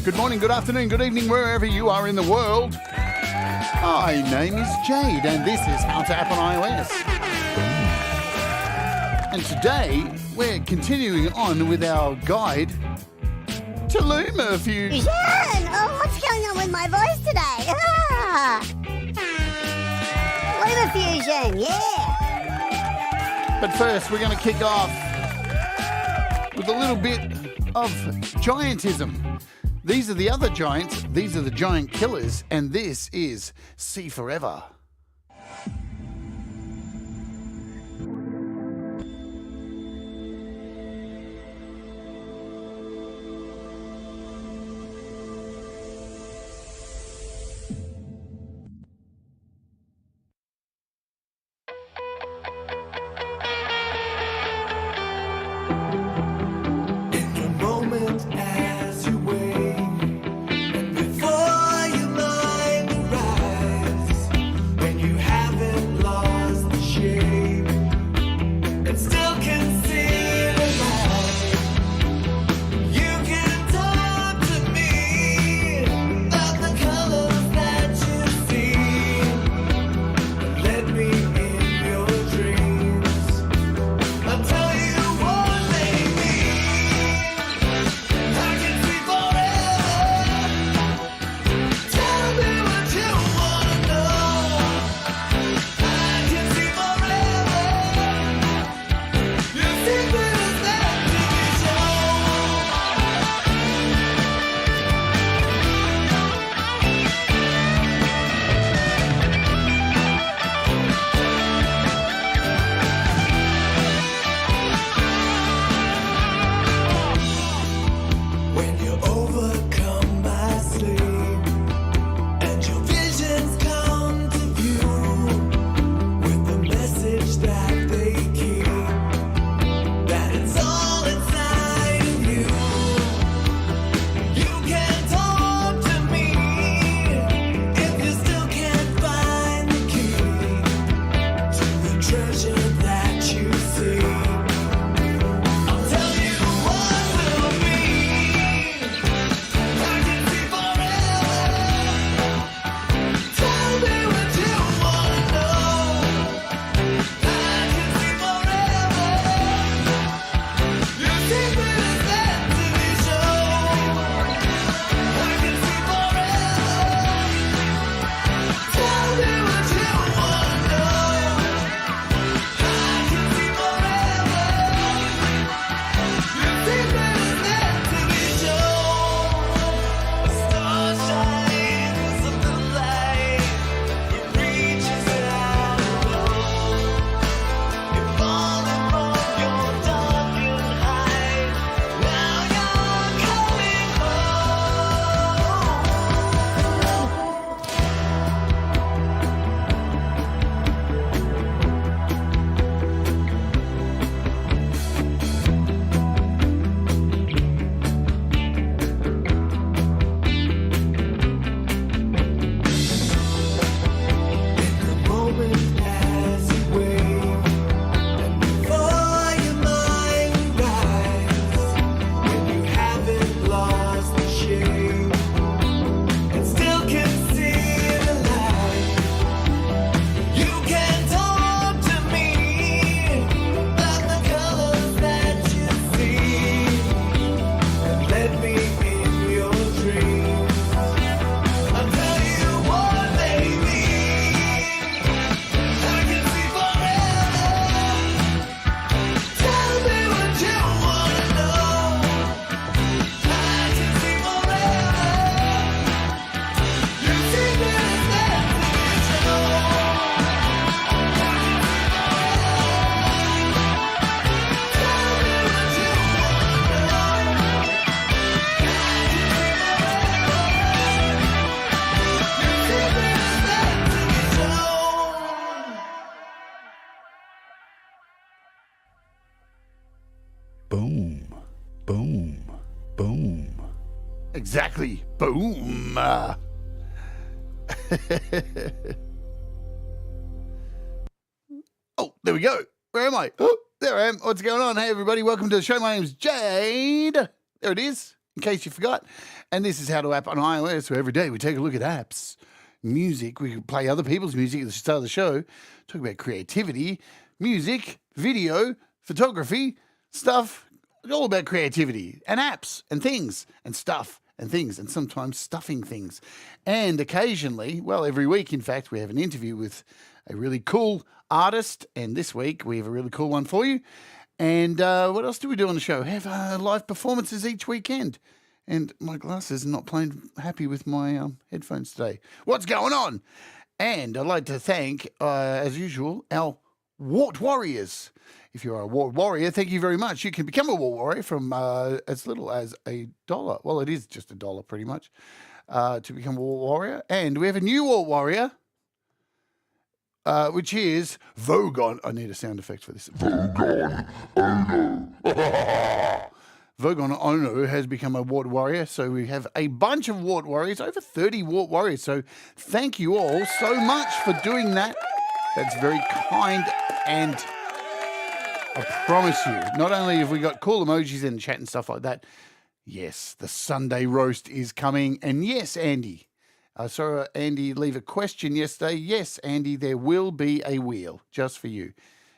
Good morning, good afternoon, good evening, wherever you are in the world. My name is Jade, and this is How to App on iOS. And today, we're continuing on with our guide to LumaFusion. Oh, what's going on with my voice today? LumaFusion, yeah! But first, we're going to kick off with a little bit of giantism. These are the other giants, these are the giant killers, and this is See Forever. Exactly. Boom. There we go. Where am I? Oh, there I am. What's going on? Hey, everybody. Welcome to the show. My name's Jade. There it is, in case you forgot. And this is How to App on iOS, where every day we take a look at apps, music. We play other people's music at the start of the show, talk about creativity, music, video, photography, stuff, all about creativity and apps and things and stuff and things and sometimes stuffing things. And occasionally, well, every week, in fact, we have an interview with a really cool artist. And this week we have a really cool one for you. And what else do we do on the show? Have live performances each weekend. And my glasses are not playing happy with my headphones today. What's going on? And I'd like to thank, as usual, our Wart Warriors. If you're a Wart Warrior, thank you very much. You can become a Wart Warrior from as little as $1. Well, it is just $1 pretty much to become a Wart Warrior. And we have a new Wart Warrior, which is Vogon. I need a sound effect for this. Vogon Ono. Vogon Ono has become a Wart Warrior. So we have a bunch of Wart Warriors, over 30 Wart Warriors. So thank you all so much for doing that. That's very kind, and I promise you, not only have we got cool emojis in the chat and stuff like that, yes, the Sunday roast is coming. And yes, Andy, I saw Andy leave a question yesterday. Yes, Andy, there will be a wheel just for you.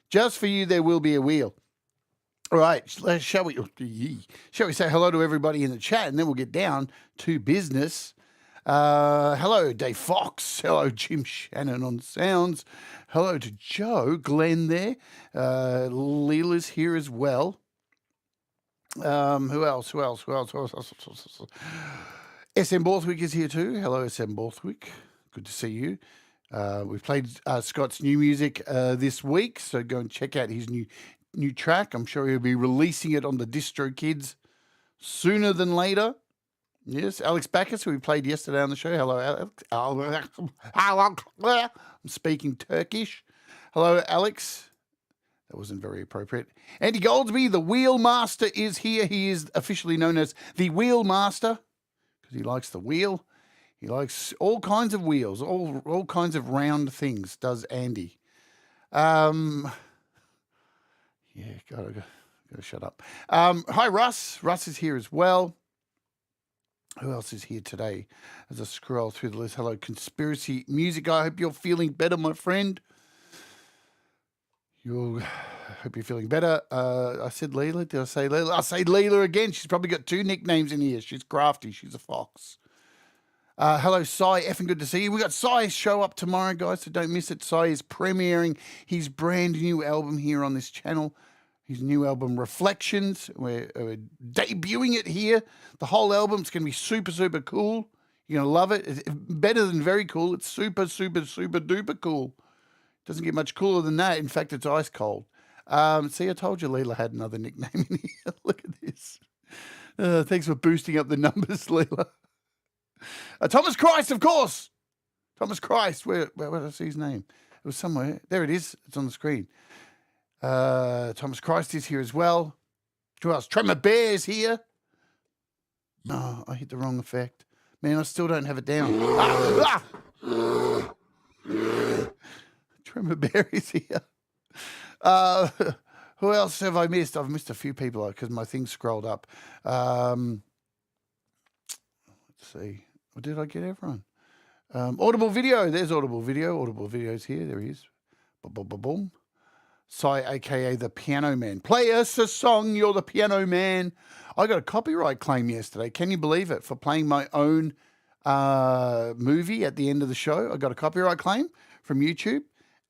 Just for you, there will be a wheel. All right, shall we say hello to everybody in the chat, and then we'll get down to business. Hello, Dave Fox. Hello, Jim Shannon on sounds. Hello to Joe, Glenn there. Leela's here as well. Who else? SM Borthwick is here too. Hello, SM Borthwick. Good to see you. We've played Scott's new music this week, so go and check out his new track. I'm sure he'll be releasing it on the Distro Kids sooner than later. Yes, Alex Backus, who we played yesterday on the show. Hello, Alex. I'm speaking Turkish. Hello, Alex. That wasn't very appropriate. Andy Goldsby, the Wheel Master, is here. He is officially known as the Wheel Master because he likes the wheel. He likes all kinds of wheels, all kinds of round things, does Andy. Yeah, gotta shut up. Hi, Russ. Russ is here as well. Who else is here today? As I scroll through the list, hello, Conspiracy Music. I hope you're feeling better, my friend. Hope you're feeling better. I said Leela. Did I say Leela? I'll say Leela again. She's probably got 2 nicknames in here. She's crafty. She's a fox. Hello, Sai. Effing good to see you. We got Sai's show up tomorrow, guys, so don't miss it. Sai is premiering his brand new album here on this channel. His new album, Reflections. We're debuting it here. The whole album's going to be super, super cool. You're going to love it. It's better than very cool. It's super, super, super duper cool. Doesn't get much cooler than that. In fact, it's ice cold. See, I told you Leela had another nickname in here. Look at this. Thanks for boosting up the numbers, Leela. Thomas Christ, of course. Thomas Christ. Where did I see his name? It was somewhere. There it is. It's on the screen. Thomas Christ is here as well. Who else? Tremor Bear is here. No, I hit the wrong effect. Man, I still don't have it down. Tremor Bear is here. Who else have I missed? I've missed a few people because my thing scrolled up. Let's see. Or did I get everyone? Audible Video. There's Audible Video. Audible Video's here. There he is. Boom. Sai, a.k.a. the Piano Man. Play us a song, you're the Piano Man. I got a copyright claim yesterday. Can you believe it? For playing my own movie at the end of the show. I got a copyright claim from YouTube.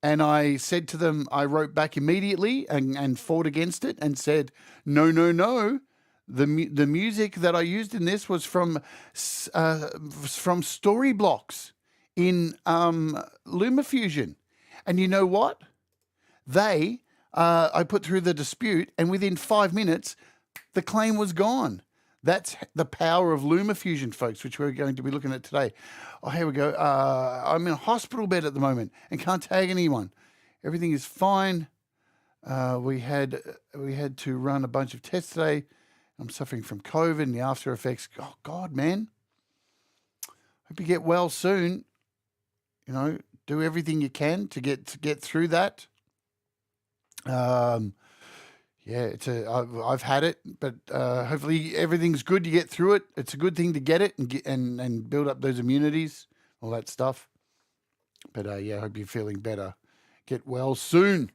And I said to them, I wrote back immediately and fought against it and said, no. The music that I used in this was from Storyblocks in LumaFusion. And you know what? I put through the dispute, and within 5 minutes, the claim was gone. That's the power of LumaFusion, folks, which we're going to be looking at today. Oh, here we go. I'm in a hospital bed at the moment and can't tag anyone. Everything is fine. We had to run a bunch of tests today. I'm suffering from COVID and the after effects. Oh, God, man. Hope you get well soon. You know, do everything you can to get through that. Yeah, I've had it, but hopefully everything's good. You get through it. It's a good thing to get it and build up those immunities, all that stuff. But yeah, I hope you're feeling better. Get well soon.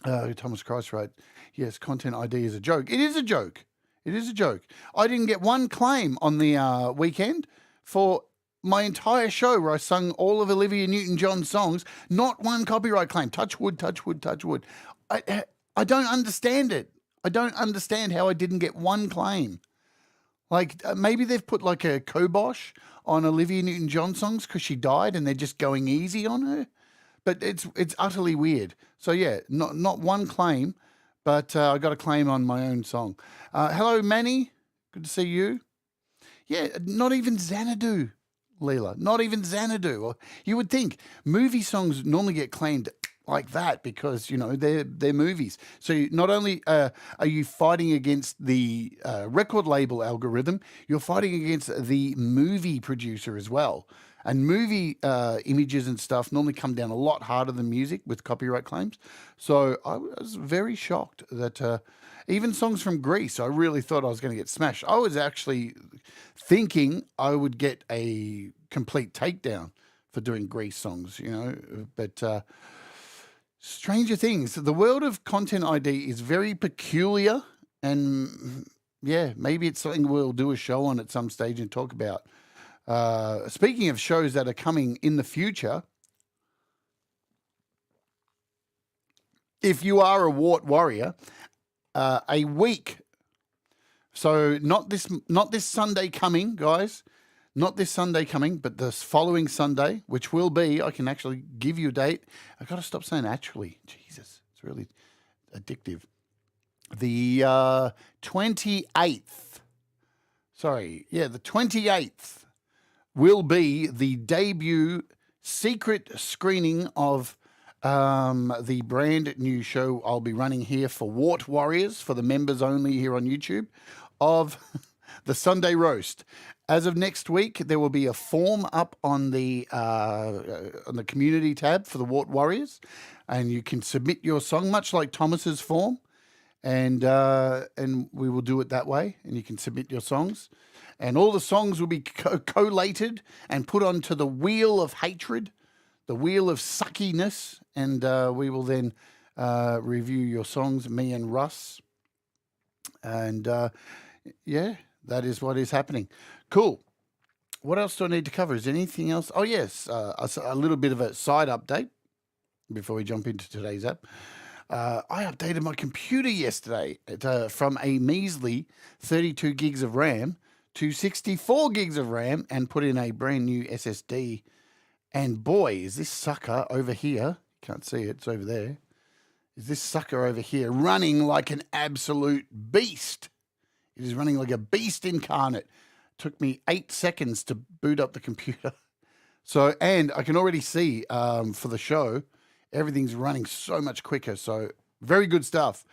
Thomas Christ wrote, yes, Content ID is a joke. It is a joke. It is a joke. I didn't get one claim on the weekend for my entire show where I sung all of Olivia Newton-John's songs. Not one copyright claim. Touch wood, touch wood, touch wood. I don't understand it. I don't understand how I didn't get one claim. Like maybe they've put like a kibosh on Olivia Newton-John songs because she died and they're just going easy on her. But it's utterly weird. So yeah, not one claim, but I got a claim on my own song. Hello, Manny. Good to see you. Yeah, not even Xanadu, Leela. Not even Xanadu. Or you would think movie songs normally get claimed like that because, you know, they're movies. So not only are you fighting against the record label algorithm, you're fighting against the movie producer as well. And movie images and stuff normally come down a lot harder than music with copyright claims. So I was very shocked that even songs from Greece, I really thought I was going to get smashed. I was actually thinking I would get a complete takedown for doing Greece songs, you know. But stranger things, the world of Content ID is very peculiar. And yeah, maybe it's something we'll do a show on at some stage and talk about. Speaking of shows that are coming in the future, if you are a Wart Warrior, a week. So not this Sunday coming, guys. Not this Sunday coming, but this following Sunday, which will be, I can actually give you a date. I've got to stop saying actually. Jesus, it's really addictive. The 28th. Sorry, yeah, the 28th. Will be the debut secret screening of the brand new show I'll be running here for Wart Warriors, for the members only here on YouTube, of the Sunday Roast. As of next week, there will be a form up on the community tab for the Wart Warriors, and you can submit your song, much like Thomas's form, and we will do it that way, and you can submit your songs. And all the songs will be collated and put onto the wheel of hatred, the wheel of suckiness, and we will then review your songs, me and Russ. And yeah, that is what is happening. Cool. What else do I need to cover? Is there anything else? Oh, yes, a little bit of a side update before we jump into today's app. I updated my computer yesterday from a measly 32 gigs of RAM to 64 gigs of RAM and put in a brand new SSD. And boy, is this sucker over here, can't see it, it's over there, is this sucker over here running like an absolute beast. It is running like a beast incarnate. Took me 8 seconds to boot up the computer. So, and I can already see for the show, everything's running so much quicker. So very good stuff.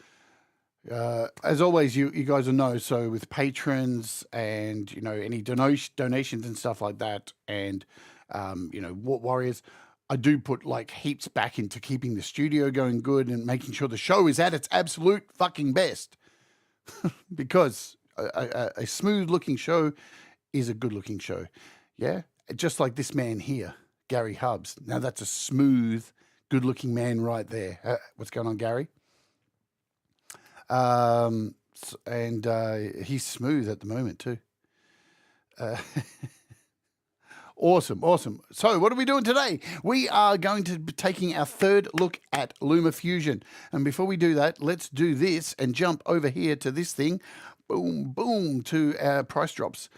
As always, you guys will know, so with patrons and, you know, any donations and stuff like that, and, you know, Wart Warriors, I do put like heaps back into keeping the studio going good and making sure the show is at its absolute fucking best. Because a smooth looking show is a good looking show. Yeah. Just like this man here, Gary Hubbs. Now that's a smooth, good looking man right there. What's going on, Gary? And he's smooth at the moment too. Awesome. So what are we doing today? We are going to be taking our third look at LumaFusion. And before we do that, let's do this and jump over here to this thing. Boom, to our price drops.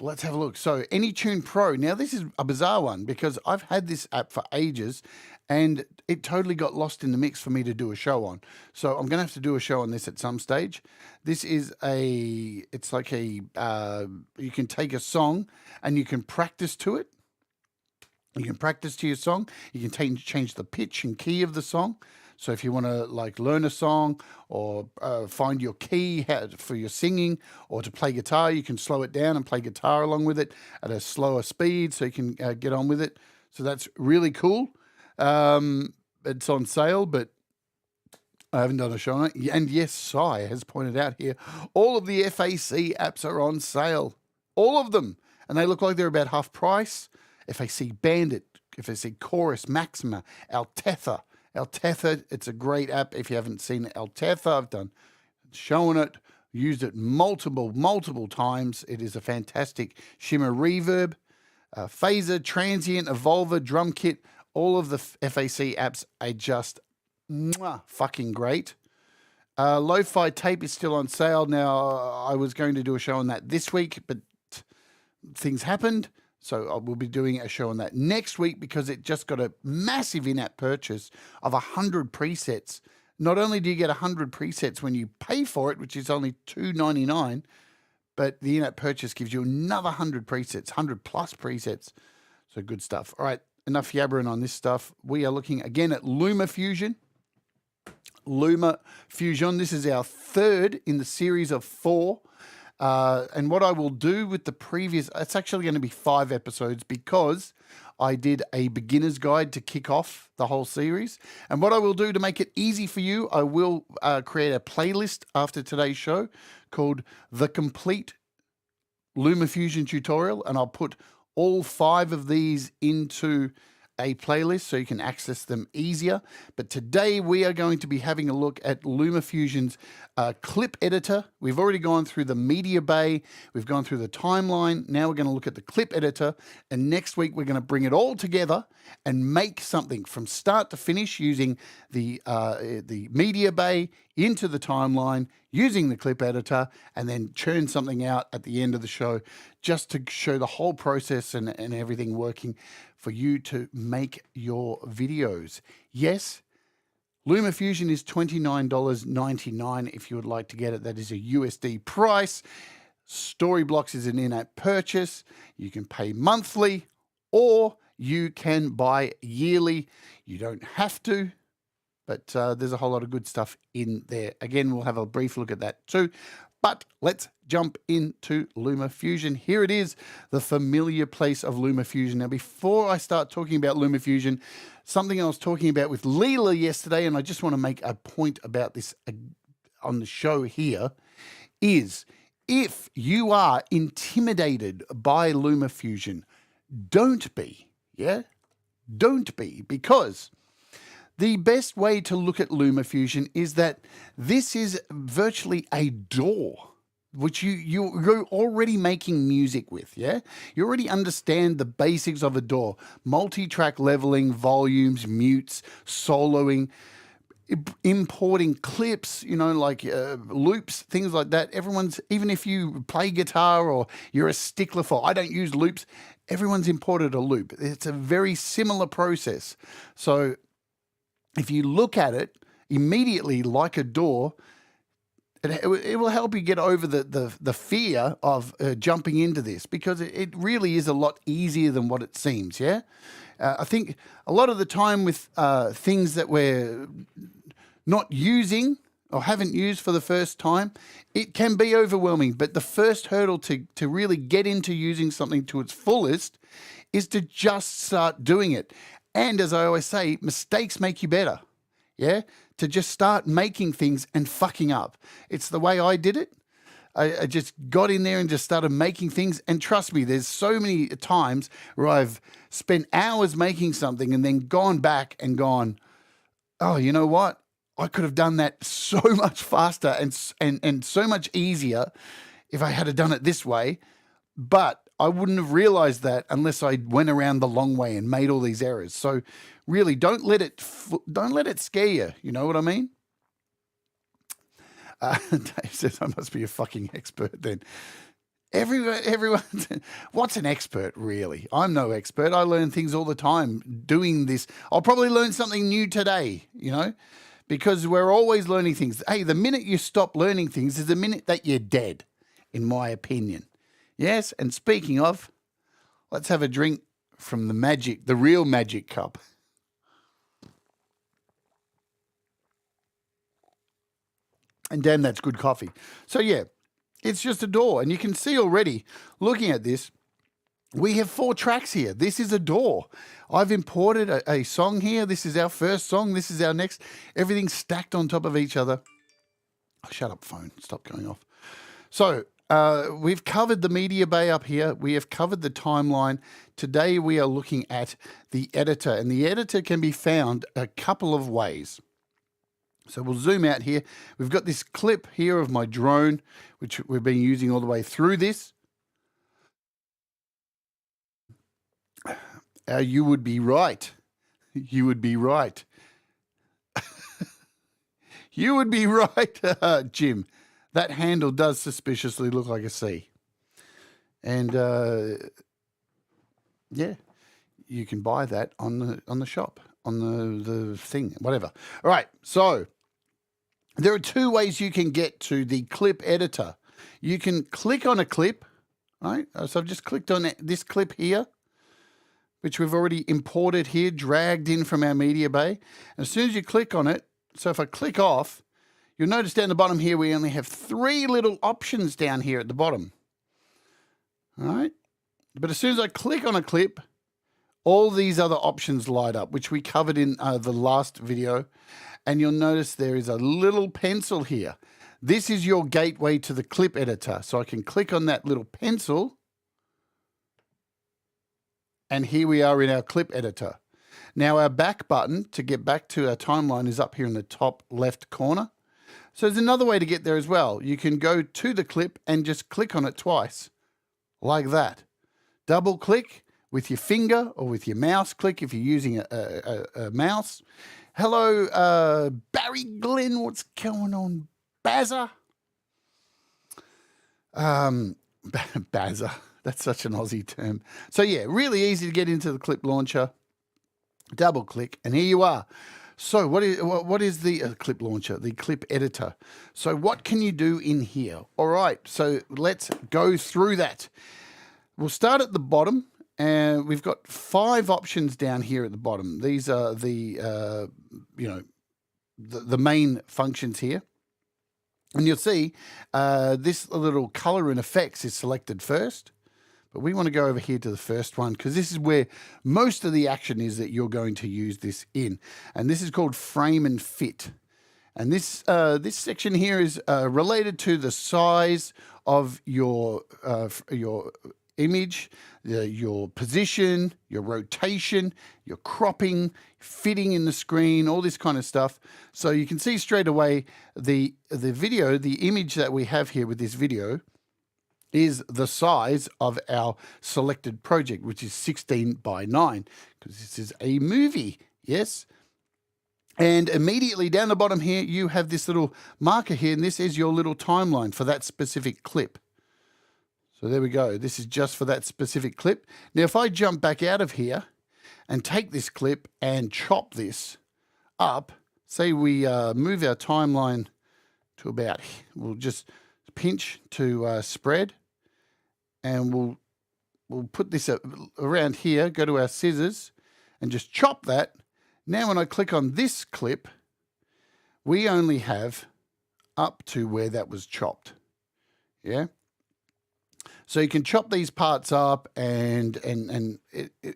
Let's have a look. So AnyTune Pro. Now this is a bizarre one because I've had this app for ages and it totally got lost in the mix for me to do a show on. So I'm going to have to do a show on this at some stage. This is it's like you can take a song and you can practice to it. You can practice to your song. You can change the pitch and key of the song. So if you want to like learn a song or find your key for your singing or to play guitar, you can slow it down and play guitar along with it at a slower speed so you can get on with it. So that's really cool. It's on sale, but I haven't done a show on it. And yes, Sai has pointed out here, all of the FAC apps are on sale. All of them. And they look like they're about half price. FAC Bandit, FAC Chorus, Maxima, Altetha. Altetha, it's a great app. If you haven't seen Altetha, I've done showing it, used it multiple times. It is a fantastic shimmer reverb. Phaser, Transient, Evolver, Drum Kit, all of the FAC apps are just fucking great. Lo-Fi Tape is still on sale. Now, I was going to do a show on that this week, but things happened. So I will be doing a show on that next week because it just got a massive in-app purchase of 100 presets. Not only do you get 100 presets when you pay for it, which is only $2.99, but the in-app purchase gives you another 100 presets, 100 plus presets. So good stuff. All right, enough yabbering on this stuff. We are looking again at LumaFusion. LumaFusion, this is our third in the series of 4. And what I will do with the previous, it's actually going to be 5 episodes because I did a beginner's guide to kick off the whole series. And what I will do to make it easy for you, I will create a playlist after today's show called The Complete LumaFusion Tutorial. And I'll put all 5 of these into a playlist so you can access them easier. But today we are going to be having a look at LumaFusion's clip editor. We've already gone through the media bay. We've gone through the timeline. Now we're going to look at the clip editor. And next week we're going to bring it all together and make something from start to finish using the media bay into the timeline, using the clip editor, and then churn something out at the end of the show just to show the whole process and everything working for you to make your videos. Yes, LumaFusion is $29.99 if you would like to get it. That is a USD price. Storyblocks is an in-app purchase. You can pay monthly or you can buy yearly. You don't have to, but there's a whole lot of good stuff in there. Again, we'll have a brief look at that too. But let's jump into LumaFusion. Here it is, the familiar place of LumaFusion. Now, before I start talking about LumaFusion, something I was talking about with Leela yesterday, and I just want to make a point about this on the show here, is if you are intimidated by LumaFusion, don't be, yeah? Don't be, because the best way to look at LumaFusion is that this is virtually a DAW, which you're already making music with, yeah? You already understand the basics of a DAW. Multi-track leveling, volumes, mutes, soloing, importing clips, you know, like loops, things like that. Everyone's, even if you play guitar or you're a stickler for, I don't use loops, everyone's imported a loop. It's a very similar process. So if you look at it immediately like a DAW, it will help you get over the fear of jumping into this, because it really is a lot easier than what it seems, yeah? I think a lot of the time with things that we're not using or haven't used for the first time, it can be overwhelming. But the first hurdle to really get into using something to its fullest is to just start doing it. And as I always say, mistakes make you better, yeah? To just start making things and fucking up. It's the way I did it. I just got in there and just started making things. And trust me, there's so many times where I've spent hours making something and then gone back and gone, oh, you know what? I could have done that so much faster and so much easier if I had done it this way. But I wouldn't have realized that unless I went around the long way and made all these errors. So really, don't let it scare you. You know what I mean? Dave says, I must be a fucking expert then. Everyone, what's an expert really? I'm no expert. I learn things all the time doing this. I'll probably learn something new today, you know, because we're always learning things. Hey, the minute you stop learning things is the minute that you're dead, in my opinion. Yes, and speaking of, let's have a drink from the real magic cup. And damn, that's good coffee. So yeah, it's just a DAW. And you can see already, looking at this, we have 4 tracks here. This is a door. I've imported a song here. This is our first song. This is our next. Everything's stacked on top of each other. Oh, shut up, phone. Stop going off. So we've covered the media bay up here. We have covered the timeline. Today we are looking at the editor, and the editor can be found a couple of ways. So we'll zoom out here. We've got this clip here of my drone, which we've been using all the way through this. You would be right. You would be right. You would be right, Jim. That handle does suspiciously look like a C. And yeah, you can buy that on the shop, on the thing, whatever. All right, so there are 2 ways you can get to the clip editor. You can click on a clip, right? So I've just clicked on this clip here, which we've already imported here, dragged in from our media bay. And as soon as you click on it, so if I click off, you'll notice down the bottom here, we only have 3 little options down here at the bottom. All right. But as soon as I click on a clip, all these other options light up, which we covered in the last video. And you'll notice there is a little pencil here. This is your gateway to the clip editor. So I can click on that little pencil. And here we are in our clip editor. Now our back button to get back to our timeline is up here in the top left corner. So there's another way to get there as well. You can go to the clip and just click on it twice, like that. Double click with your finger or with your mouse click if you're using a mouse. Hello, Barry Glenn, what's going on? Bazza? Bazza. That's such an Aussie term. So yeah, really easy to get into the clip launcher. Double click, and here you are. So what is the clip launcher, the clip editor? So what can you do in here? All right, so let's go through that. We'll start at the bottom, and we've got 5 options down here at the bottom. These are the the main functions here. And you'll see this little color and effects is selected first. But we want to go over here to the first one because this is where most of the action is that you're going to use this in. And this is called frame and fit. And this section here is related to the size of your image, your position, your rotation, your cropping, fitting in the screen, all this kind of stuff. So you can see straight away the video, the image that we have here with this video is the size of our selected project, which is 16 by 9, because this is a movie, yes? And immediately down the bottom here, you have this little marker here, and this is your little timeline for that specific clip. So there we go. This is just for that specific clip. Now, if I jump back out of here and take this clip and chop this up, say we move our timeline to about, we'll just pinch to spread, and we'll put this around here, go to our scissors, and just chop that. Now when I click on this clip, we only have up to where that was chopped. Yeah? So you can chop these parts up, and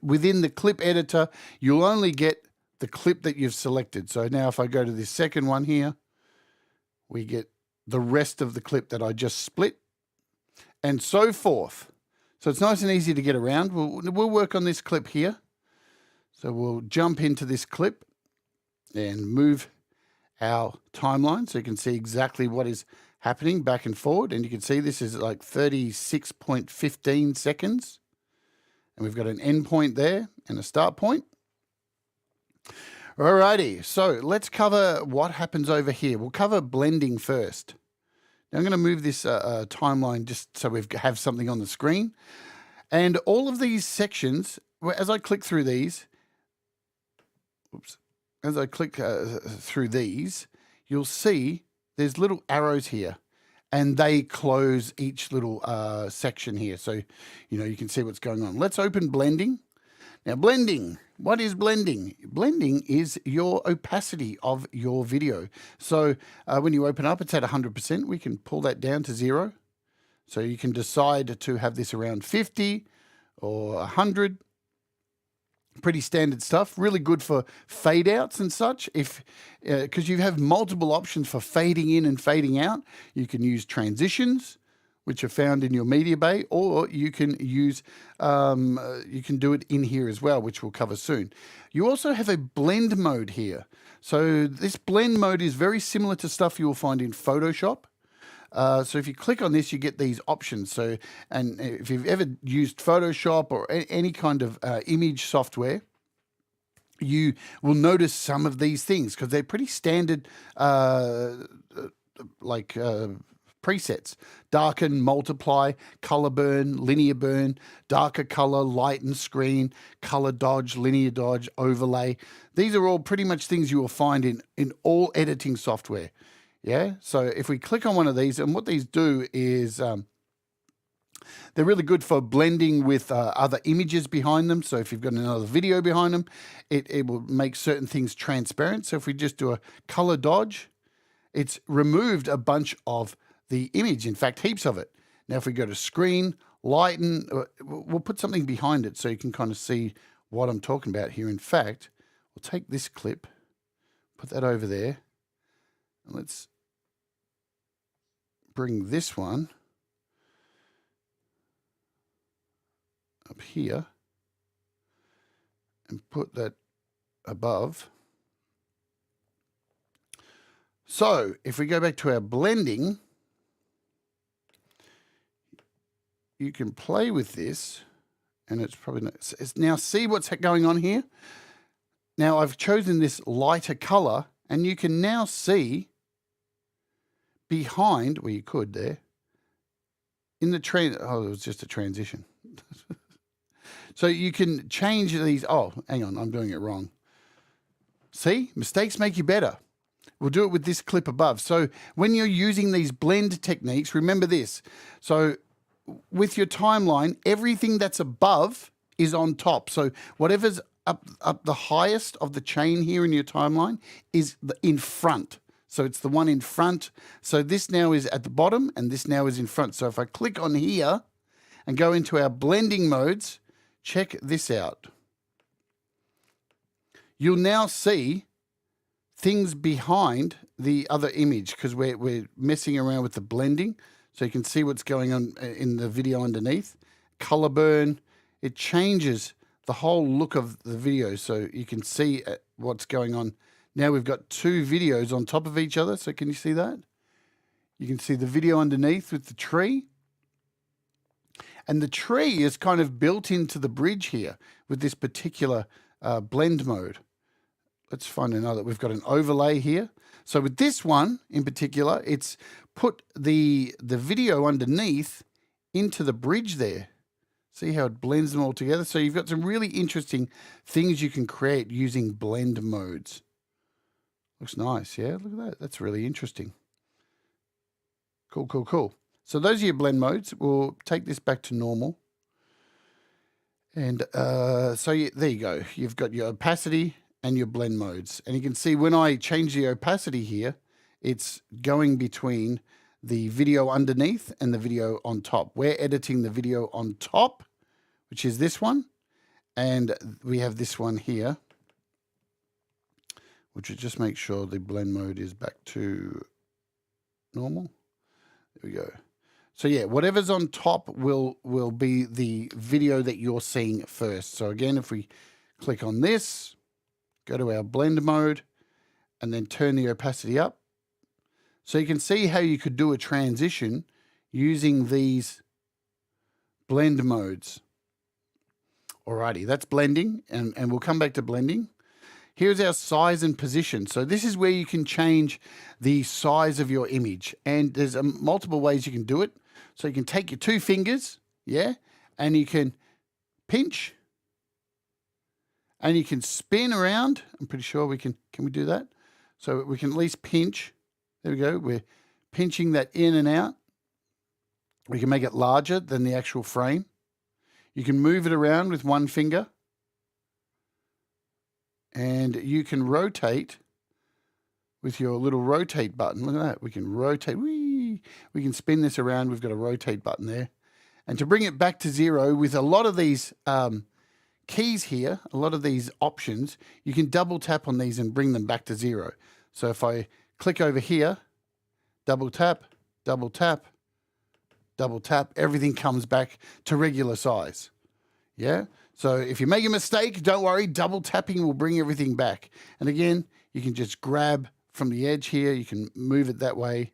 within the clip editor, you'll only get the clip that you've selected. So now if I go to this second one here, we get the rest of the clip that I just split, and so forth. So it's nice and easy to get around. We'll work on this clip here. So we'll jump into this clip and move our timeline so you can see exactly what is happening back and forward. And you can see this is like 36.15 seconds. And we've got an end point there and a start point. Alrighty, so let's cover what happens over here. We'll cover blending first. Now I'm going to move this timeline just so we have something on the screen. And all of these sections, as I click through these, through these, you'll see there's little arrows here, and they close each little section here. So, you can see what's going on. Let's open blending. Now, blending, what is blending? Blending is your opacity of your video. So when you open up, it's at 100%. We can pull that down to 0. So you can decide to have this around 50, or 100. Pretty standard stuff. Really good for fade outs and such. If because you have multiple options for fading in and fading out. You can use transitions, which are found in your media bay, or you can use you can do it in here as well, which we'll cover soon. You also have a blend mode here. So this blend mode is very similar to stuff you will find in Photoshop. So if you click on this, you get these options. So, and if you've ever used Photoshop or any kind of image software, you will notice some of these things because they're pretty standard, presets. Darken, multiply, color burn, linear burn, darker color, lighten screen, color dodge, linear dodge, overlay. These are all pretty much things you will find in all editing software. Yeah, so if we click on one of these, and what these do is they're really good for blending with other images behind them. So if you've got another video behind them, it will make certain things transparent. So if we just do a color dodge, it's removed a bunch of the image, in fact, heaps of it. Now, if we go to screen, lighten, we'll put something behind it so you can kind of see what I'm talking about here. In fact, we'll take this clip, put that over there, and let's bring this one up here and put that above. So if we go back to our blending, you can play with this, and it's probably not, now see what's going on here. Now I've chosen this lighter color, and you can now see behind, well, you could there, in the oh, it was just a transition. So you can change these. Oh, hang on, I'm doing it wrong. See, mistakes make you better. We'll do it with this clip above. So when you're using these blend techniques, remember this. So with your timeline, everything that's above is on top. So whatever's up the highest of the chain here in your timeline is in front. So it's the one in front. So this now is at the bottom and this now is in front. So if I click on here and go into our blending modes, check this out. You'll now see things behind the other image because we're messing around with the blending. So you can see what's going on in the video underneath. Color burn, it changes the whole look of the video. So you can see what's going on. Now we've got two videos on top of each other. So can you see that? You can see the video underneath with the tree. And the tree is kind of built into the bridge here with this particular blend mode. Let's find another. We've got an overlay here. So with this one in particular, it's put the video underneath into the bridge there. See how it blends them all together? So you've got some really interesting things you can create using blend modes. Looks nice, yeah? Look at that. That's really interesting. Cool, cool, cool. So those are your blend modes. We'll take this back to normal. And there you go. You've got your opacity and your blend modes. And you can see when I change the opacity here, it's going between the video underneath and the video on top. We're editing the video on top, which is this one. And we have this one here, which will just make sure the blend mode is back to normal. There we go. So yeah, whatever's on top will be the video that you're seeing first. So again, if we click on this, go to our blend mode, and then turn the opacity up. So you can see how you could do a transition using these blend modes. Alrighty, that's blending, and we'll come back to blending. Here's our size and position. So this is where you can change the size of your image. And there's multiple ways you can do it. So you can take your two fingers, yeah, and you can pinch, and you can spin around. I'm pretty sure we can we do that? So we can at least pinch. There we go. We're pinching that in and out. We can make it larger than the actual frame. You can move it around with one finger. And you can rotate with your little rotate button. Look at that. We can rotate. Whee! We can spin this around. We've got a rotate button there. And to bring it back to 0, with a lot of these keys here, a lot of these options, you can double tap on these and bring them back to 0. So if I click over here, double tap, double tap, double tap, everything comes back to regular size. Yeah? So if you make a mistake, don't worry, double tapping will bring everything back. And again, you can just grab from the edge here, you can move it that way,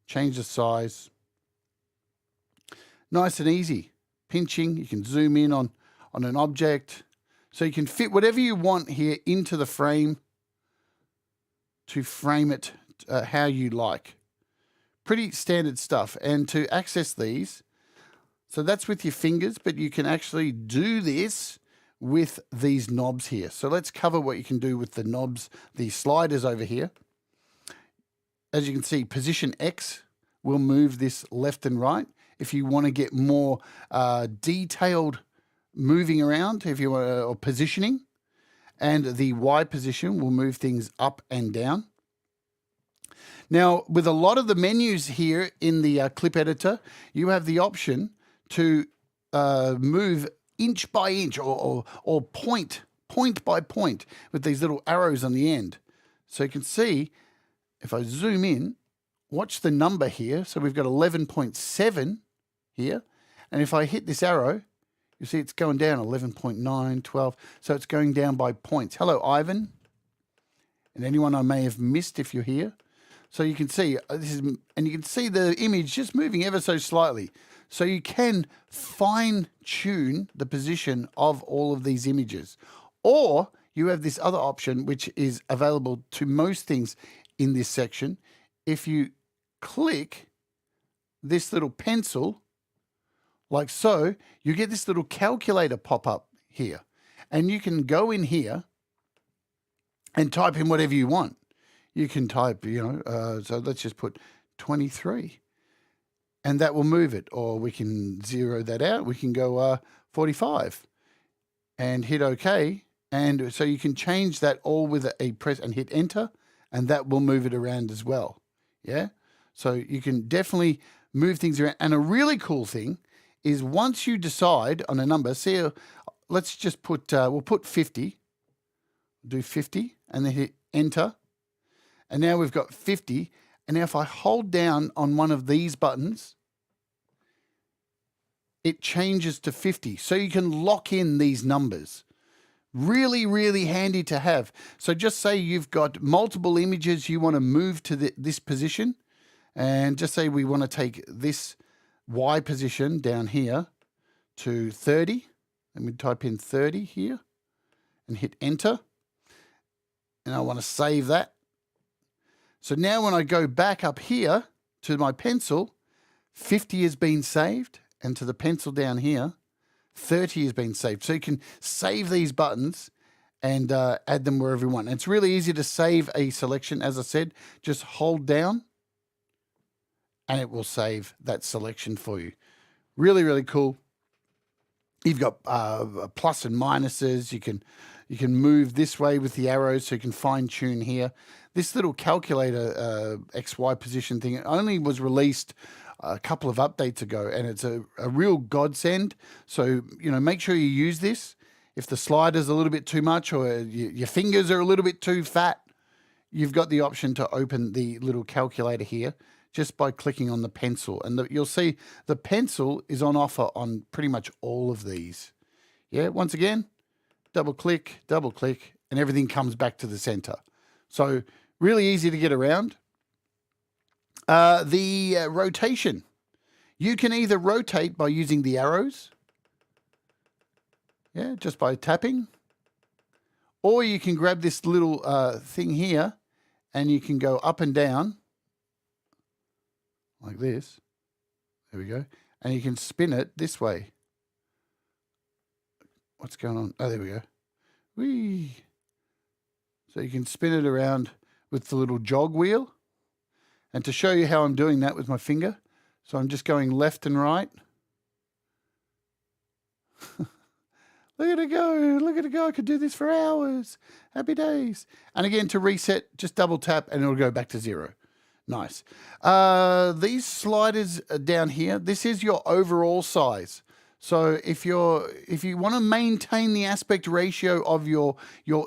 change the size. Nice and easy. Pinching, you can zoom in on an object. So you can fit whatever you want here into the frame to frame it how you like. Pretty standard stuff. And to access these, so that's with your fingers, but you can actually do this with these knobs here. So let's cover what you can do with the knobs, the sliders over here. As you can see, position X will move this left and right. If you want to get more detailed moving around, if you want or positioning, and the Y position will move things up and down. Now, with a lot of the menus here in the clip editor, you have the option to move inch by inch or point by point with these little arrows on the end. So you can see, if I zoom in, watch the number here. So we've got 11.7 here. And if I hit this arrow, you see it's going down 11.9, 12. So it's going down by points. Hello, Ivan. And anyone I may have missed if you're here. So you can see this is, and you can see the image just moving ever so slightly. So you can fine tune the position of all of these images. Or you have this other option, which is available to most things in this section. If you click this little pencil, like so, you get this little calculator pop up here. And you can go in here and type in whatever you want. You can type, so let's just put 23. And that will move it. Or we can zero that out. We can go 45 and hit OK. And so you can change that all with a press and hit enter, and that will move it around as well. Yeah. So you can definitely move things around. And a really cool thing is once you decide on a number, see, let's just put, we'll put 50, do 50, and then hit enter. And now we've got 50. And now if I hold down on one of these buttons, it changes to 50. So you can lock in these numbers. Really, really handy to have. So just say you've got multiple images you want to move to this position. And just say we want to take this Y position down here to 30. And we type in 30 here and hit enter. And I want to save that. So now when I go back up here to my pencil, 50 has been saved. And to the pencil down here, 30 has been saved. So you can save these buttons and add them wherever you want. And it's really easy to save a selection. As I said, just hold down and it will save that selection for you. Really, really cool. You've got plus and minuses. You can move this way with the arrows, so you can fine tune here. This little calculator XY position thing only was released a couple of updates ago, and it's a real godsend. So, make sure you use this. If the slider's a little bit too much or your fingers are a little bit too fat, you've got the option to open the little calculator here just by clicking on the pencil. And you'll see the pencil is on offer on pretty much all of these. Yeah, once again, double click, and everything comes back to the center. So really easy to get around. The rotation. You can either rotate by using the arrows, just by tapping, or you can grab this little thing here and you can go up and down like this. There we go. And you can spin it this way. What's going on? Oh, there we go. Whee! So you can spin it around with the little jog wheel. And to show you how I'm doing that with my finger, so I'm just going left and right. Look at it go, look at it go. I could do this for hours. Happy days. And again, to reset, just double tap and it'll go back to 0. Nice. These sliders are down here, this is your overall size. So if you want to maintain the aspect ratio of your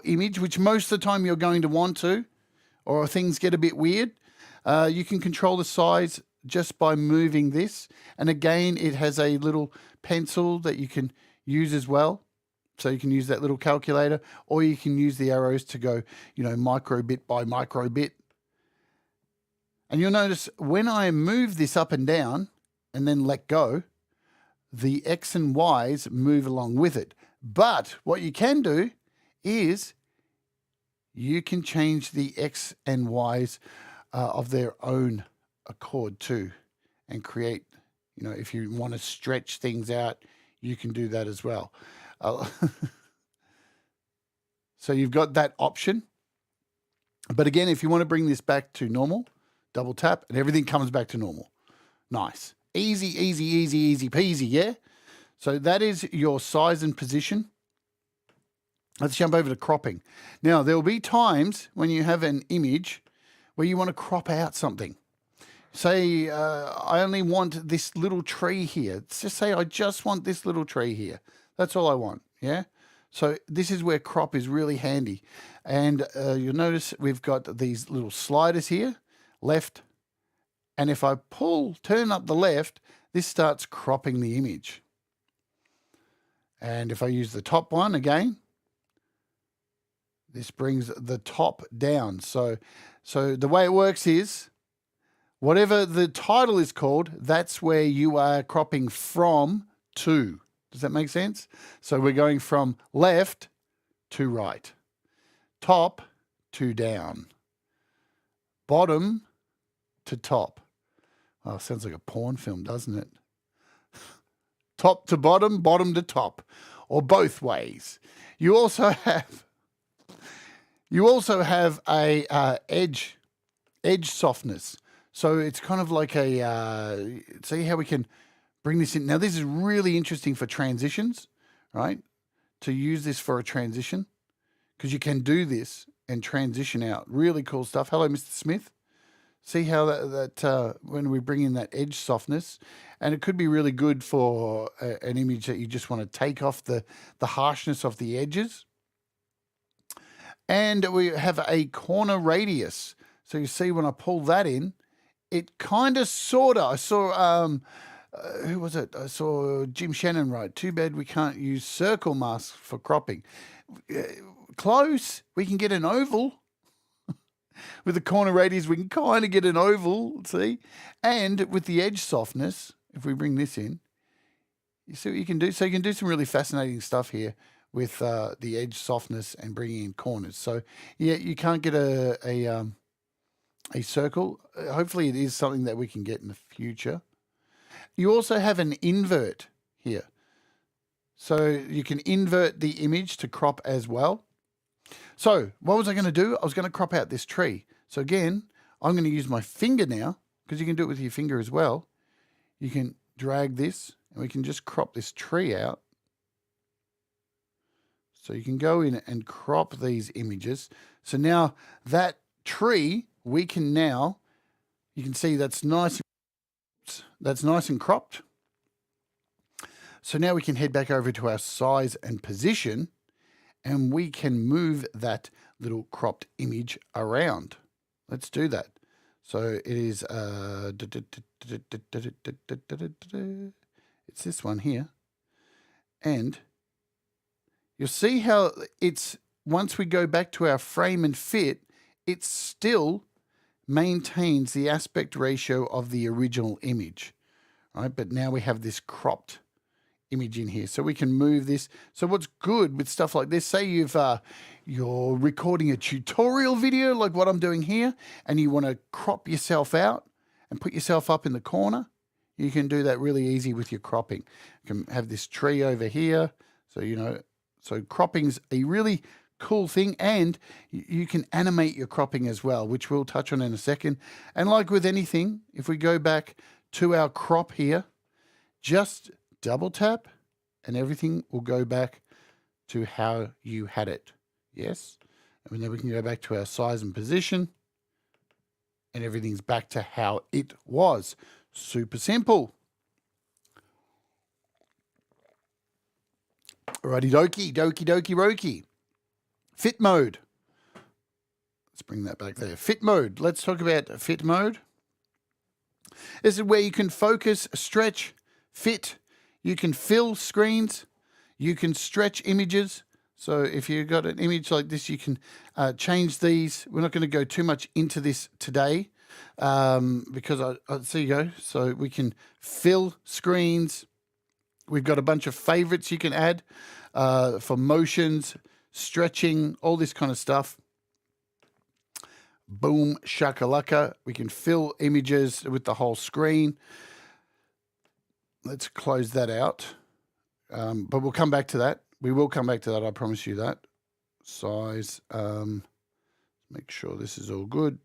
image, which most of the time you're going to want to, or things get a bit weird, you can control the size just by moving this. And again, it has a little pencil that you can use as well. So you can use that little calculator, or you can use the arrows to go, micro bit by micro bit. And you'll notice when I move this up and down and then let go, the X and Y's move along with it. But what you can do is you can change the X and Y's of their own accord too, and create, if you want to stretch things out, you can do that as well. So you've got that option. But again, if you want to bring this back to normal, double tap and everything comes back to normal. Nice. Easy, easy, easy, easy peasy, yeah? So that is your size and position. Let's jump over to cropping. Now, there will be times when you have an image where you want to crop out something. Say, I only want this little tree here. Let's just say I just want this little tree here. That's all I want, yeah? So this is where crop is really handy. And you'll notice we've got these little sliders here, left. And if I turn up the left, this starts cropping the image. And if I use the top one again, this brings the top down. So the way it works is, whatever the title is called, that's where you are cropping from to. Does that make sense? So we're going from left to right, top to down, bottom to top. Oh, sounds like a porn film, doesn't it? Top to bottom, bottom to top, or both ways. You also have a edge softness. So it's kind of like a, see how we can bring this in. Now, this is really interesting for transitions, right? To use this for a transition, because you can do this and transition out. Really cool stuff. Hello, Mr. Smith. See how that when we bring in that edge softness, and it could be really good for an image that you just want to take off the harshness of the edges. And we have a corner radius. So you see when I pull that in, it kind of, sort of, I saw, who was it? I saw Jim Shannon write, too bad we can't use circle masks for cropping. Close, we can get an oval. With the corner radius, we can kind of get an oval, see? And with the edge softness, if we bring this in, you see what you can do? So you can do some really fascinating stuff here with the edge softness and bringing in corners. So, yeah, you can't get a circle. Hopefully it is something that we can get in the future. You also have an invert here. So you can invert the image to crop as well. So what was I going to do? I was going to crop out this tree. So again, I'm going to use my finger now, because you can do it with your finger as well. You can drag this and we can just crop this tree out. So you can go in and crop these images. So now that tree, we can now, you can see that's nice and cropped. So now we can head back over to our size and position, and we can move that little cropped image around. Let's do that. So it is, it's this one here. And you'll see how it's, once we go back to our frame and fit, it still maintains the aspect ratio of the original image, right? But now we have this cropped image in here, so we can move this. So what's good with stuff like this, say you're recording a tutorial video like what I'm doing here, and you want to crop yourself out and put yourself up in the corner, you can do that really easy with your cropping. You can have this tree over here, so so cropping's a really cool thing, and you can animate your cropping as well, which we'll touch on in a second. And like with anything, if we go back to our crop here, just double tap and everything will go back to how you had it. Yes. And then we can go back to our size and position. and everything's back to how it was. Super simple. Alrighty dokie, dokie dokie rokie. Fit mode. Let's bring that back there. Fit mode. Let's talk about fit mode. This is where you can focus, stretch, fit. You can fill screens. You can stretch images. So if you've got an image like this, you can change these. We're not going to go too much into this today because there you go. So we can fill screens. We've got a bunch of favorites you can add for motions, stretching, all this kind of stuff. Boom, shakalaka. We can fill images with the whole screen. Let's close that out. But we'll come back to that. We will come back to that, I promise you that. Size. Make sure this is all good.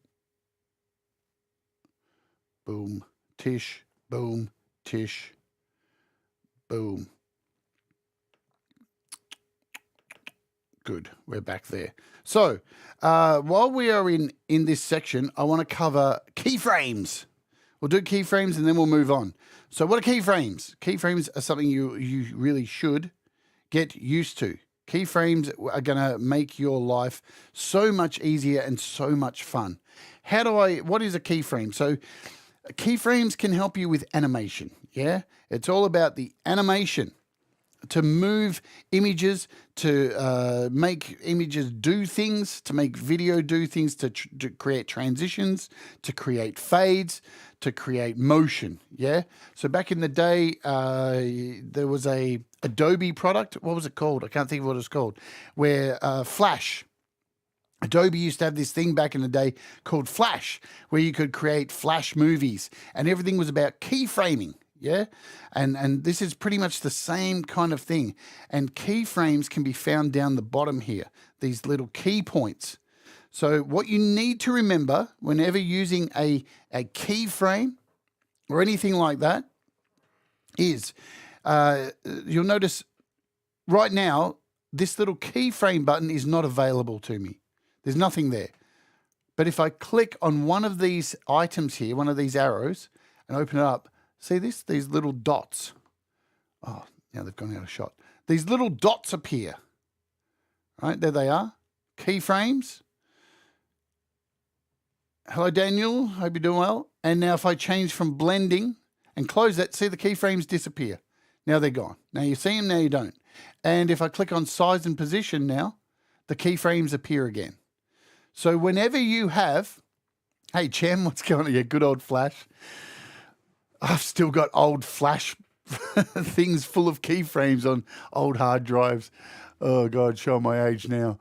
Boom, tish, boom, tish, boom. Good, we're back there. So while we are in this section, I want to cover keyframes. We'll do keyframes and then we'll move on. So what are keyframes? Keyframes are something you really should get used to. Keyframes are going to make your life so much easier and so much fun. What is a keyframe? So keyframes can help you with animation. Yeah, it's all about the animation. To move images, to make images do things, to make video do things, to create transitions, to create fades, to create motion. Yeah. So back in the day, there was a Adobe product. What was it called? I can't think of what it's called. Where Flash. Adobe used to have this thing back in the day called Flash, where you could create Flash movies, and everything was about keyframing. Yeah, and this is pretty much the same kind of thing. And keyframes can be found down the bottom here, these little key points. So what you need to remember whenever using a keyframe or anything like that is you'll notice right now this little keyframe button is not available to me. There's nothing there. But if I click on one of these items here, one of these arrows, and open it up, see this? These little dots. Oh, now they've gone out of shot. These little dots appear. Right, there they are. Keyframes. Hello, Daniel. Hope you're doing well. And now if I change from blending and close that, see the keyframes disappear. Now they're gone. Now you see them, now you don't. And if I click on size and position now, the keyframes appear again. So whenever you have, hey, Chem, what's going on here? Good old Flash. I've still got old Flash things full of keyframes on old hard drives. Oh, God, show my age now.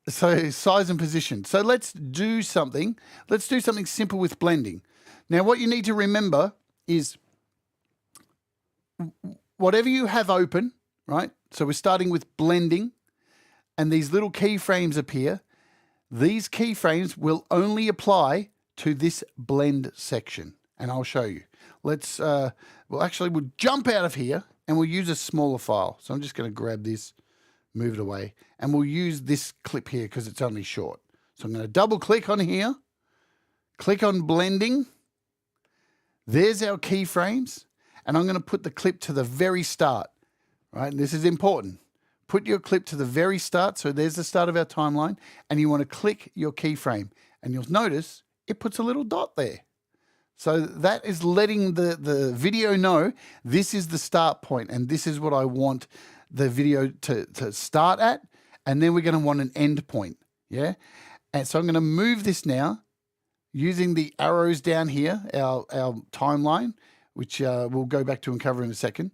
So size and position. So let's do something. Let's do something simple with blending. Now, what you need to remember is whatever you have open, right? So we're starting with blending, and these little keyframes appear. These keyframes will only apply to this blend section, and I'll show you. Let's, we'll jump out of here and we'll use a smaller file. So I'm just going to grab this, move it away, and we'll use this clip here because it's only short. So I'm going to double click on here, click on blending. There's our keyframes, and I'm going to put the clip to the very start, right? And this is important. Put your clip to the very start. So there's the start of our timeline, and you want to click your keyframe, and you'll notice it puts a little dot there. So that is letting the video know this is the start point, and this is what I want the video to start at, and then we're going to want an end point, yeah? And so I'm going to move this now using the arrows down here, our timeline, which we'll go back to and cover in a second.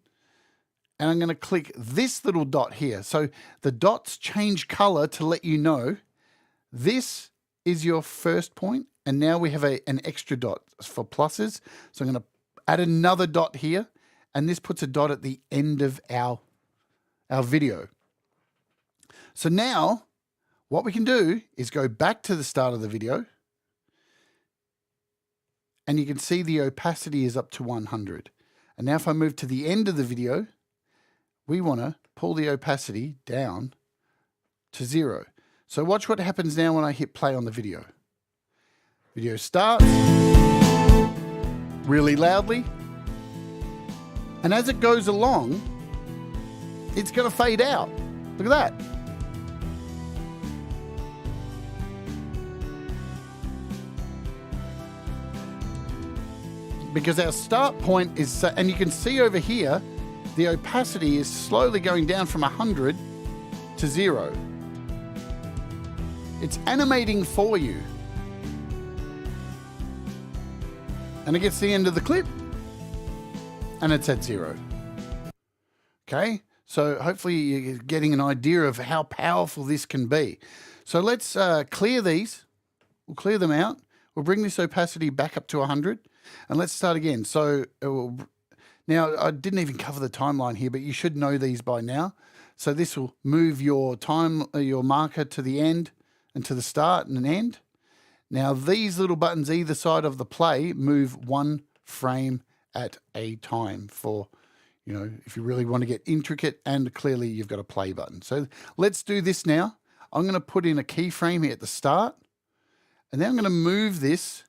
And I'm going to click this little dot here. So the dots change color to let you know this is your first point. And now we have an extra dot for pluses. So I'm going to add another dot here. And this puts a dot at the end of our video. So now what we can do is go back to the start of the video. And you can see the opacity is up to 100. And now if I move to the end of the video, we want to pull the opacity down to 0. So watch what happens now when I hit play on the video. Video starts really loudly. And as it goes along, it's going to fade out. Look at that. Because our start point is, and you can see over here, the opacity is slowly going down from 100 to 0. It's animating for you. And it gets to the end of the clip, and it's at 0. Okay, so hopefully you're getting an idea of how powerful this can be. So let's clear these. We'll clear them out. We'll bring this opacity back up to 100, and let's start again. So now I didn't even cover the timeline here, but you should know these by now. So this will move your your marker to the end and to the start and an end. Now these little buttons either side of the play move 1 frame at a time for, you know, if you really want to get intricate, and clearly you've got a play button. So let's do this now. I'm going to put in a keyframe here at the start, and then I'm going to move this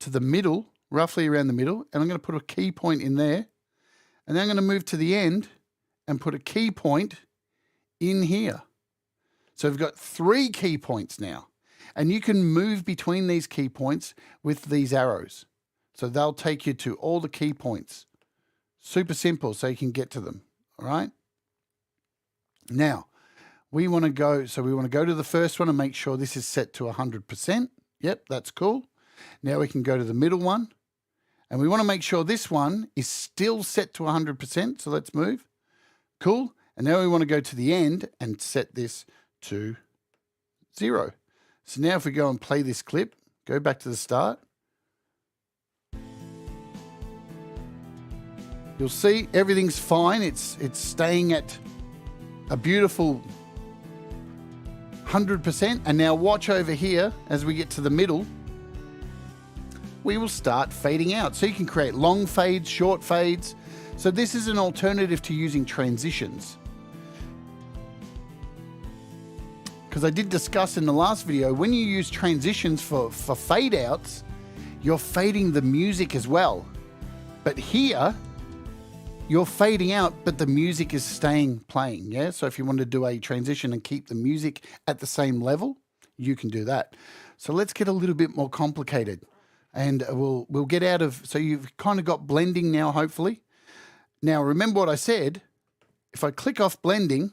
to the middle, roughly around the middle, and I'm going to put a key point in there, and then I'm going to move to the end and put a key point in here. So we've got 3 key points now. And you can move between these key points with these arrows. So they'll take you to all the key points. Super simple, so you can get to them. All right. Now, we want to go to the first one and make sure this is set to 100%. Yep, that's cool. Now we can go to the middle one. And we want to make sure this one is still set to 100%. So let's move. Cool. And now we want to go to the end and set this to 0. So now if we go and play this clip, go back to the start, you'll see everything's fine. It's staying at a beautiful 100%. And now watch over here as we get to the middle, we will start fading out. So you can create long fades, short fades. So this is an alternative to using transitions. Because I did discuss in the last video, when you use transitions for fade outs, you're fading the music as well. But here, you're fading out, but the music is staying playing. Yeah. So if you want to do a transition and keep the music at the same level, you can do that. So let's get a little bit more complicated, and we'll get out of. So you've kind of got blending now, hopefully. Now remember what I said. If I click off blending,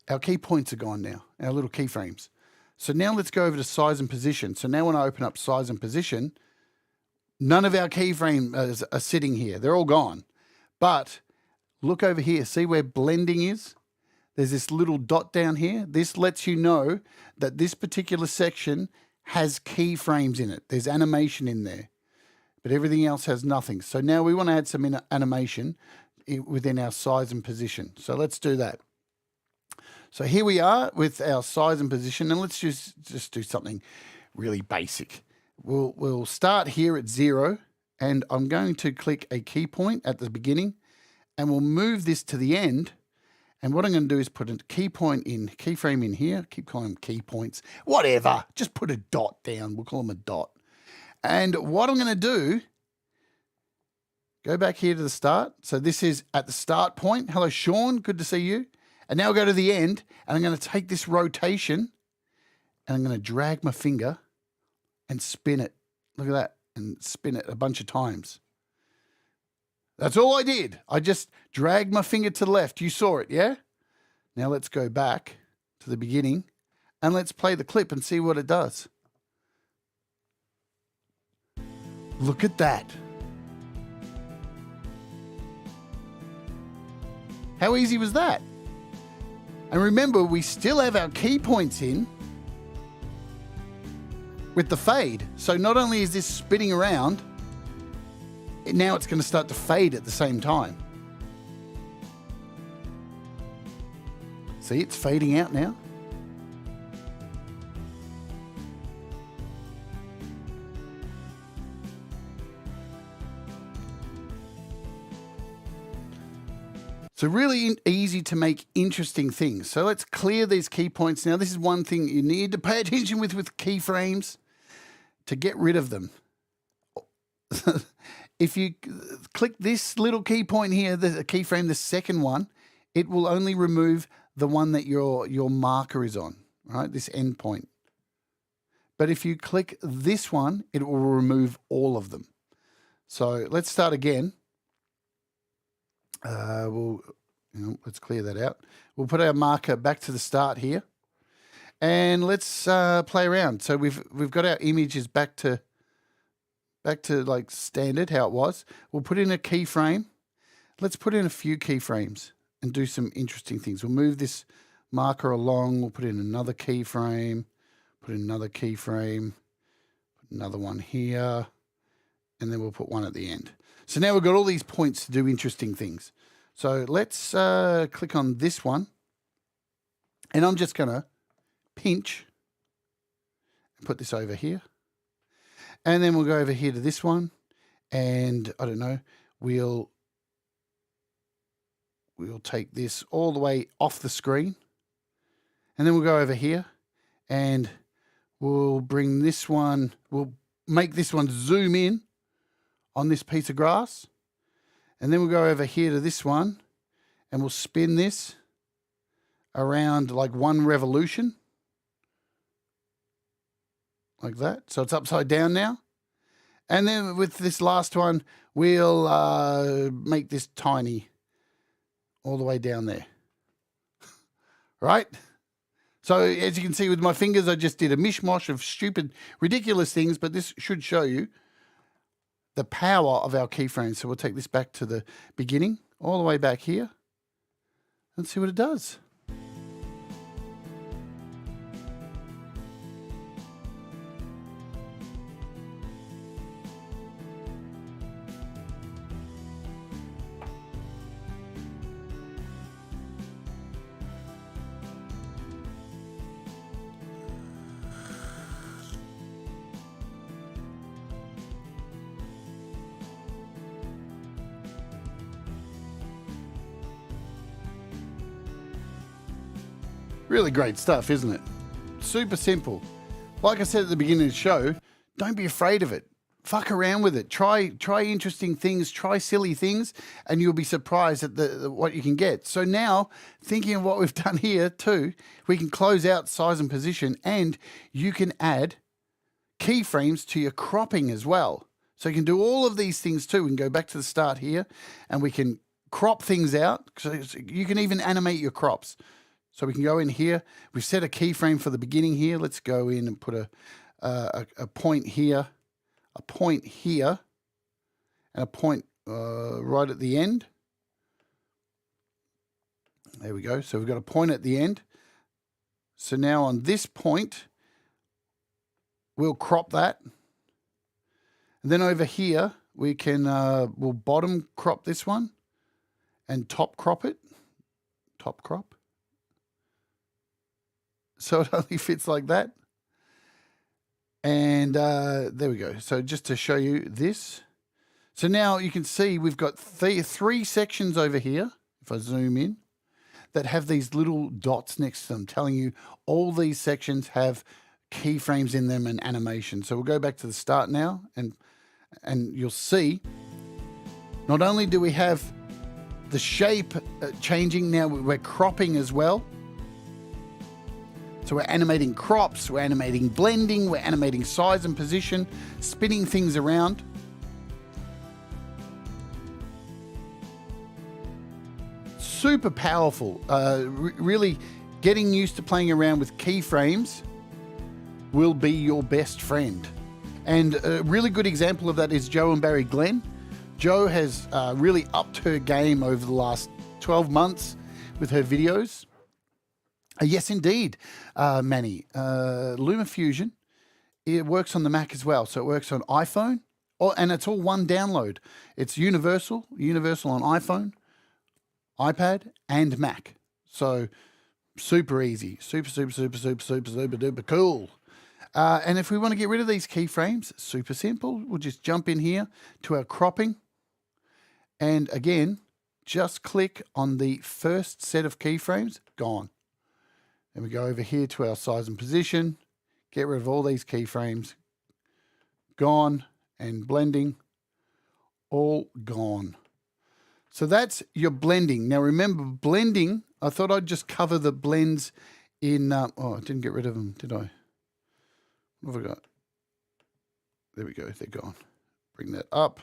our key points are gone now, our little keyframes. So now let's go over to size and position. So now when I open up size and position, none of our keyframes are sitting here. They're all gone. But look over here. See where blending is? There's this little dot down here. This lets you know that this particular section has keyframes in it. There's animation in there, but everything else has nothing. So now we want to add some animation within our size and position. So let's do that. So here we are with our size and position, and let's just do something really basic. We'll start here at 0, and I'm going to click a key point at the beginning, and we'll move this to the end. And what I'm going to do is put a keyframe in here. Keep calling them key points. Whatever. Just put a dot down. We'll call them a dot. And what I'm going to do, go back here to the start. So this is at the start point. Hello, Sean. Good to see you. And now I'll go to the end, and I'm going to take this rotation, and I'm going to drag my finger and spin it. Look at that. And spin it a bunch of times. That's all I did. I just dragged my finger to the left. You saw it, yeah? Now let's go back to the beginning, and let's play the clip and see what it does. Look at that. How easy was that? And remember, we still have our key points in with the fade. So not only is this spinning around, now it's going to start to fade at the same time. See, it's fading out now. So really easy to make interesting things. So let's clear these key points now. This is one thing you need to pay attention with keyframes. to get rid of them, if you click this little key point here, the keyframe, the second one, it will only remove the one that your marker is on, right? This end point. But if you click this one, it will remove all of them. So let's start again. Let's clear that out. We'll put our marker back to the start here, and let's play around. So we've got our images back to like standard, how it was. We'll put in a keyframe. Let's put in a few keyframes and do some interesting things. We'll move this marker along. We'll put in another keyframe, put in another keyframe, put another one here, and then we'll put one at the end. So now we've got all these points to do interesting things. So let's click on this one, and I'm just going to pinch and put this over here. And then we'll go over here to this one, and I don't know, we'll take this all the way off the screen, and then we'll go over here, and we'll bring this one, we'll make this one zoom in on this piece of grass, and then we'll go over here to this one, and we'll spin this around like one revolution, like that. So it's upside down now. And then with this last one, we'll make this tiny all the way down there. Right? So as you can see with my fingers, I just did a mishmash of stupid, ridiculous things, but this should show you the power of our keyframes. So we'll take this back to the beginning, all the way back here, and see what it does. Really great stuff, isn't it? Super simple. Like I said at the beginning of the show, don't be afraid of it. Fuck around with it. Try interesting things, try silly things, and you'll be surprised at what you can get. So now, thinking of what we've done here too, we can close out size and position, and you can add keyframes to your cropping as well. So you can do all of these things too. We can go back to the start here, and we can crop things out. So you can even animate your crops. So we can go in here. We've set a keyframe for the beginning here. Let's go in and put a point here, a point here, and a point right at the end. There we go. So we've got a point at the end. So now on this point, we'll crop that. And then over here, we can we'll bottom crop this one and top crop it. Top crop. So it only fits like that. And there we go. So just to show you this. So now you can see we've got three sections over here, if I zoom in, that have these little dots next to them telling you all these sections have keyframes in them and animation. So we'll go back to the start now, and you'll see not only do we have the shape changing, now we're cropping as well. So we're animating crops, we're animating blending, we're animating size and position, spinning things around. Super powerful. Really getting used to playing around with keyframes will be your best friend. And a really good example of that is Jo and Barry Glenn. Jo has really upped her game over the last 12 months with her videos. Yes, indeed, Manny. LumaFusion, it works on the Mac as well. So it works on iPhone, and it's all one download. It's universal on iPhone, iPad, and Mac. So super easy, super duper cool. And if we want to get rid of these keyframes, super simple. We'll just jump in here to our cropping. And again, just click on the first set of keyframes, gone. Then we go over here to our size and position, get rid of all these keyframes, gone, and blending, all gone. So that's your blending. Now remember, blending, I thought I'd just cover the blends in, oh, I didn't get rid of them, did I? What have I got? There we go, they're gone. Bring that up.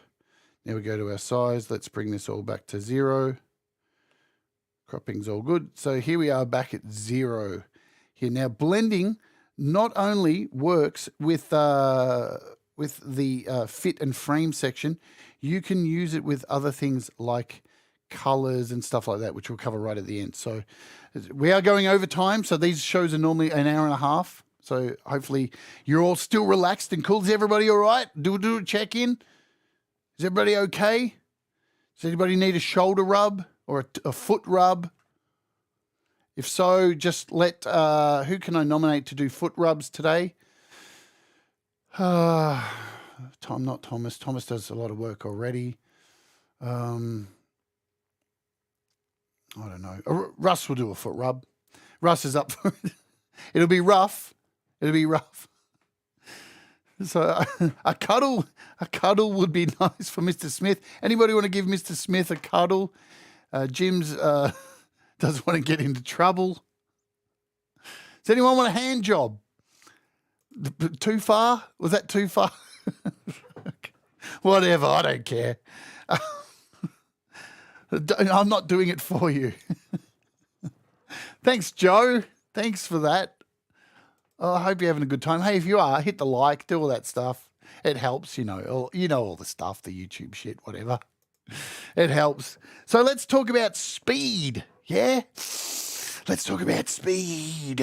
Now we go to our size. Let's bring this all back to 0. Cropping's all good. So here we are back at 0. Here now, blending not only works with the fit and frame section, you can use it with other things like colors and stuff like that, which we'll cover right at the end. So we are going over time. So these shows are normally an hour and a half. So hopefully you're all still relaxed and cool. Is everybody all right? Do a check-in. Is everybody okay? Does anybody need a shoulder rub or a foot rub? If so, just let, who can I nominate to do foot rubs today? Not Thomas. Thomas does a lot of work already. I don't know. Russ will do a foot rub. Russ is up for it. It'll be rough. It'll be rough. So a cuddle would be nice for Mr. Smith. Anybody want to give Mr. Smith a cuddle? Jim's doesn't want to get into trouble. Does anyone want a hand job? Too far? Was that too far? Whatever, I don't care. I'm not doing it for you. Thanks, Joe. Thanks for that. Oh, I hope you're having a good time. Hey, if you are, hit the like, do all that stuff. It helps, you know all the stuff, the YouTube shit, whatever. It helps. So let's talk about speed. Yeah? Let's talk about speed.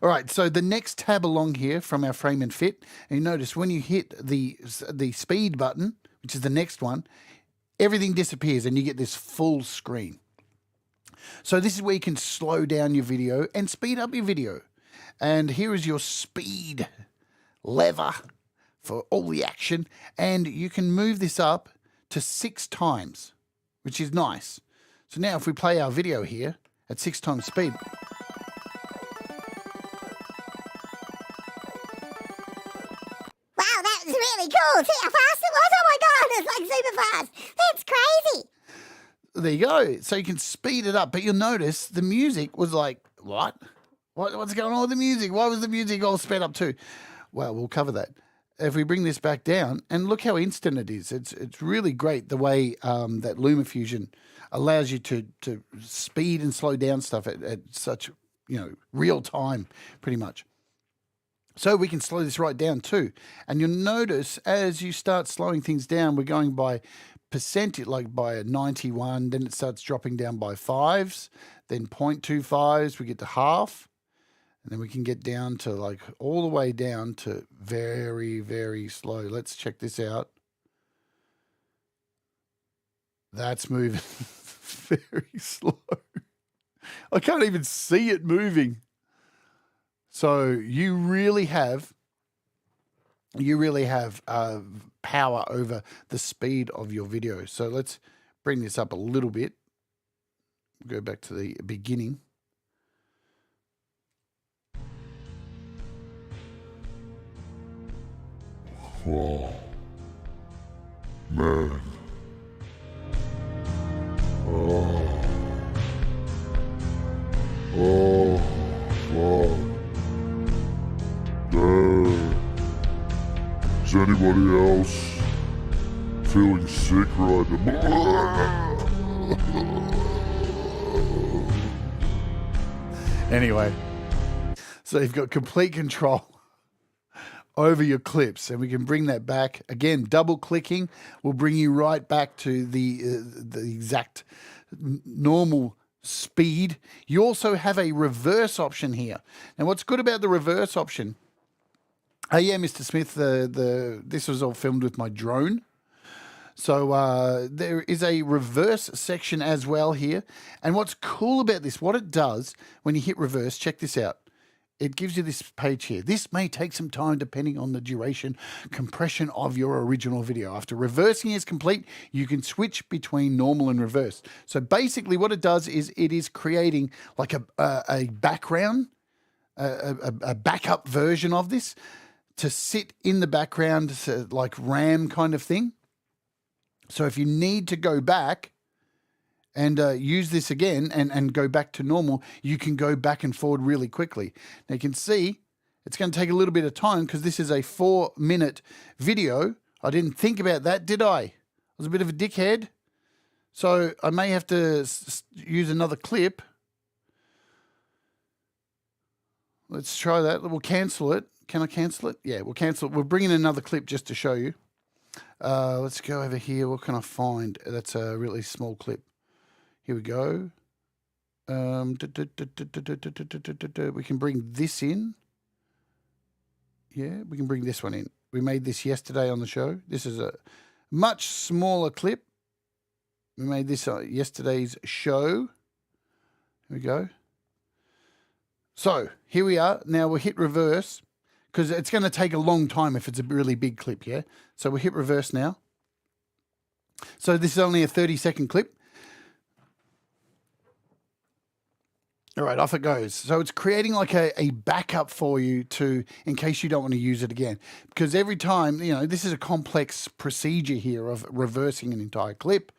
All right, so the next tab along here from our frame and fit, and you notice when you hit the speed button, which is the next one, everything disappears and you get this full screen. So this is where you can slow down your video and speed up your video. And here is your speed lever for all the action. And you can move this up to 6 times, which is nice. So now if we play our video here at 6 times speed. Wow, that was really cool. See how fast it was? Oh my God, it's like super fast. That's crazy. There you go. So you can speed it up. But you'll notice the music was like, what? What's going on with the music? Why was the music all sped up too? Well, we'll cover that. If we bring this back down, and look how instant it is. It's really great the way that LumaFusion allows you to speed and slow down stuff at such, real time, pretty much. So we can slow this right down too. And you'll notice as you start slowing things down, we're going by percentage, like by a 91, then it starts dropping down by 5s, then 0.25s, we get to half. And then we can get down to like all the way down to very, very slow. Let's check this out. That's moving very slow. I can't even see it moving. So you really have power over the speed of your video. So let's bring this up a little bit. Go back to the beginning. Oh, man. Oh, fuck. Dad. Is anybody else feeling sick right now? Anyway, so you've got complete control over your clips, and we can bring that back again. Double clicking will bring you right back to the exact normal speed. You also have a reverse option here. Now, what's good about the reverse option? Oh yeah, Mr. Smith, this was all filmed with my drone. So there is a reverse section as well here. And what's cool about this, what it does when you hit reverse, check this out. It gives you this page here. This may take some time depending on the duration, compression of your original video. After reversing is complete, you can switch between normal and reverse. So basically what it does is it is creating like a background, a backup version of this to sit in the background, so like RAM kind of thing. So if you need to go back and use this again and go back to normal, you can go back and forward really quickly. Now you can see it's going to take a little bit of time because this is a 4-minute video. I didn't think about that, did I? I was a bit of a dickhead. So I may have to use another clip. Let's try that. We'll cancel it. Can I cancel it? Yeah, we'll cancel it. We'll bring in another clip just to show you. Let's go over here. What can I find? That's a really small clip. Here we go. We can bring this in. Yeah, we can bring this one in. We made this yesterday on the show. This is a much smaller clip. We made this yesterday's show. Here we go. So here we are. Now we'll hit reverse because it's going to take a long time if it's a really big clip, yeah? So we'll hit reverse now. So this is only a 30-second clip. All right, off it goes. So it's creating like a backup for you in case you don't want to use it again. Because every time, this is a complex procedure here of reversing an entire clip.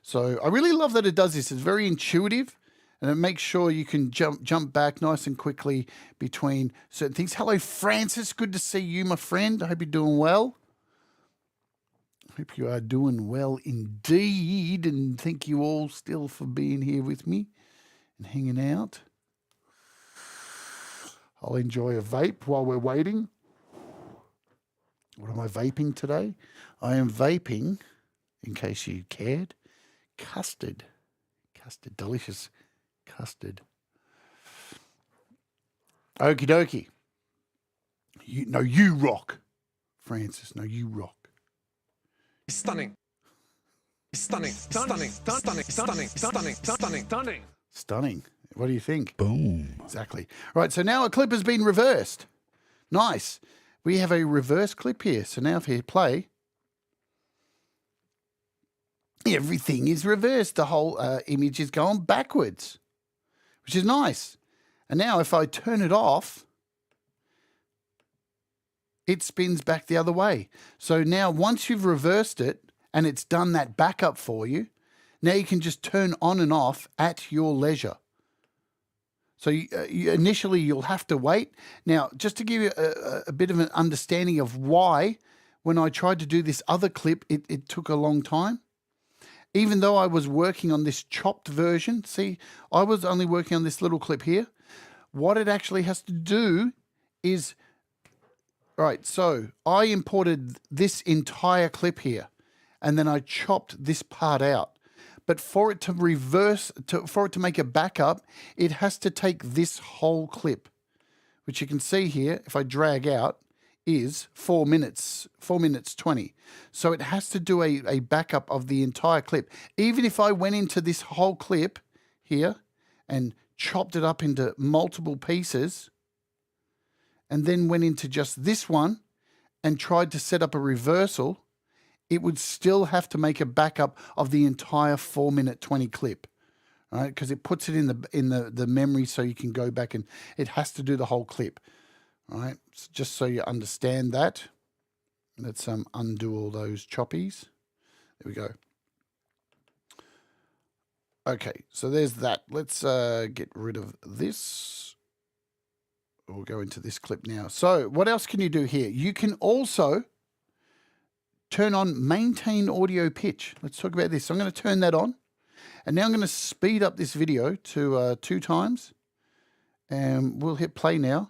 So I really love that it does this. It's very intuitive and it makes sure you can jump back nice and quickly between certain things. Hello, Francis. Good to see you, my friend. I hope you're doing well. Hope you are doing well indeed. And thank you all still for being here with me and hanging out. I'll enjoy a vape while we're waiting. What am I vaping today? I am vaping, in case you cared, custard. Custard, delicious custard. Okie dokie. You rock, Francis. No, you rock. Stunning. Stunning. Stunning. Stunning. Stunning. Stunning. Stunning. Stunning. Stunning. What do you think? Boom. Exactly. Right, so now a clip has been reversed. Nice. We have a reverse clip here. So now if you play, everything is reversed. The whole image is going backwards, which is nice. And now if I turn it off, it spins back the other way. So now once you've reversed it and it's done that backup for you, now you can just turn on and off at your leisure. So initially you'll have to wait. Now, just to give you a bit of an understanding of why, when I tried to do this other clip, it took a long time. Even though I was working on this chopped version, see, I was only working on this little clip here. What it actually has to do is, right, so I imported this entire clip here, and then I chopped this part out. But for it to reverse, for it to make a backup, it has to take this whole clip, which you can see here, if I drag out, is 4 minutes 20. So it has to do a backup of the entire clip. Even if I went into this whole clip here and chopped it up into multiple pieces and then went into just this one and tried to set up a reversal, it would still have to make a backup of the entire 4 minute 20 clip, right? Because it puts it in the memory so you can go back and it has to do the whole clip, right? So just so you understand that. Let's undo all those choppies. There we go. Okay, so there's that. Let's get rid of this. We'll go into this clip now. So what else can you do here? You can also turn on maintain audio pitch. Let's talk about this. So I'm going to turn that on. And now I'm going to speed up this video to 2 times. And we'll hit play now.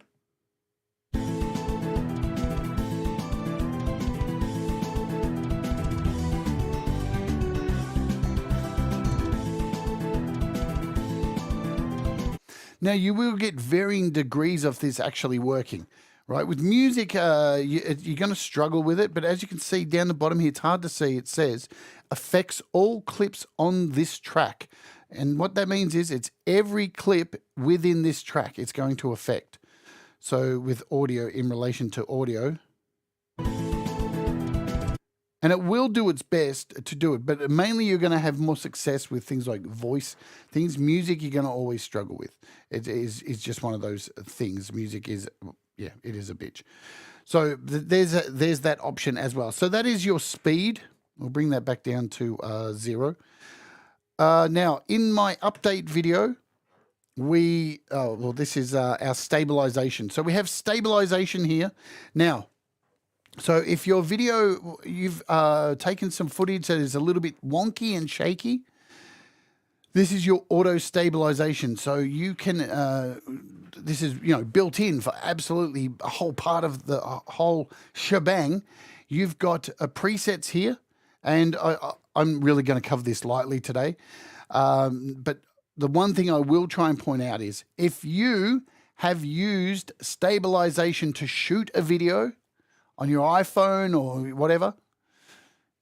Now, you will get varying degrees of this actually working. Right, with music, you're going to struggle with it, but as you can see down the bottom here, it's hard to see, it says, affects all clips on this track. And what that means is it's every clip within this track it's going to affect. So with audio in relation to audio. And it will do its best to do it, but mainly you're going to have more success with things like voice things. Music, you're going to always struggle with. It's just one of those things. Music is yeah, it is a bitch. So there's that option as well. So that is your speed. We'll bring that back down to 0. Now, in my update video, this is our stabilization. So we have stabilization here. Now, so if your video, you've taken some footage that is a little bit wonky and shaky, this is your auto stabilization. So you can, this is, built in for absolutely a whole part of the whole shebang. You've got presets here, and I'm really going to cover this lightly today. But the one thing I will try and point out is if you have used stabilization to shoot a video on your iPhone or whatever,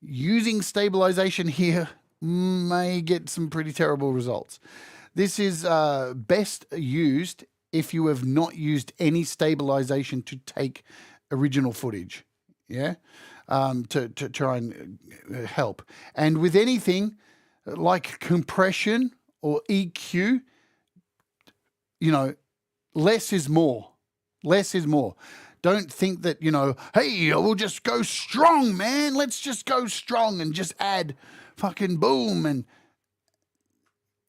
using stabilization here may get some pretty terrible results. This is best used if you have not used any stabilization to take original footage, yeah, to try and help. And with anything like compression or EQ, less is more. Less is more. Don't think that, hey, we'll just go strong, man. Let's just go strong and just add fucking boom. And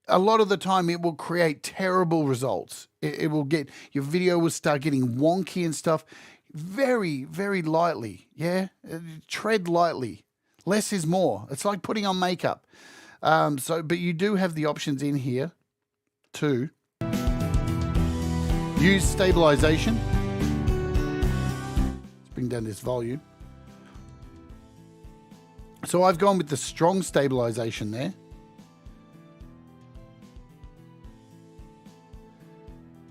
a lot of the time it will create terrible results. It will get, your video will start getting wonky and stuff. Very, very lightly. Yeah. Tread lightly. Less is more. It's like putting on makeup. But you do have the options in here to use stabilization. Let's bring down this volume. So I've gone with the strong stabilization there.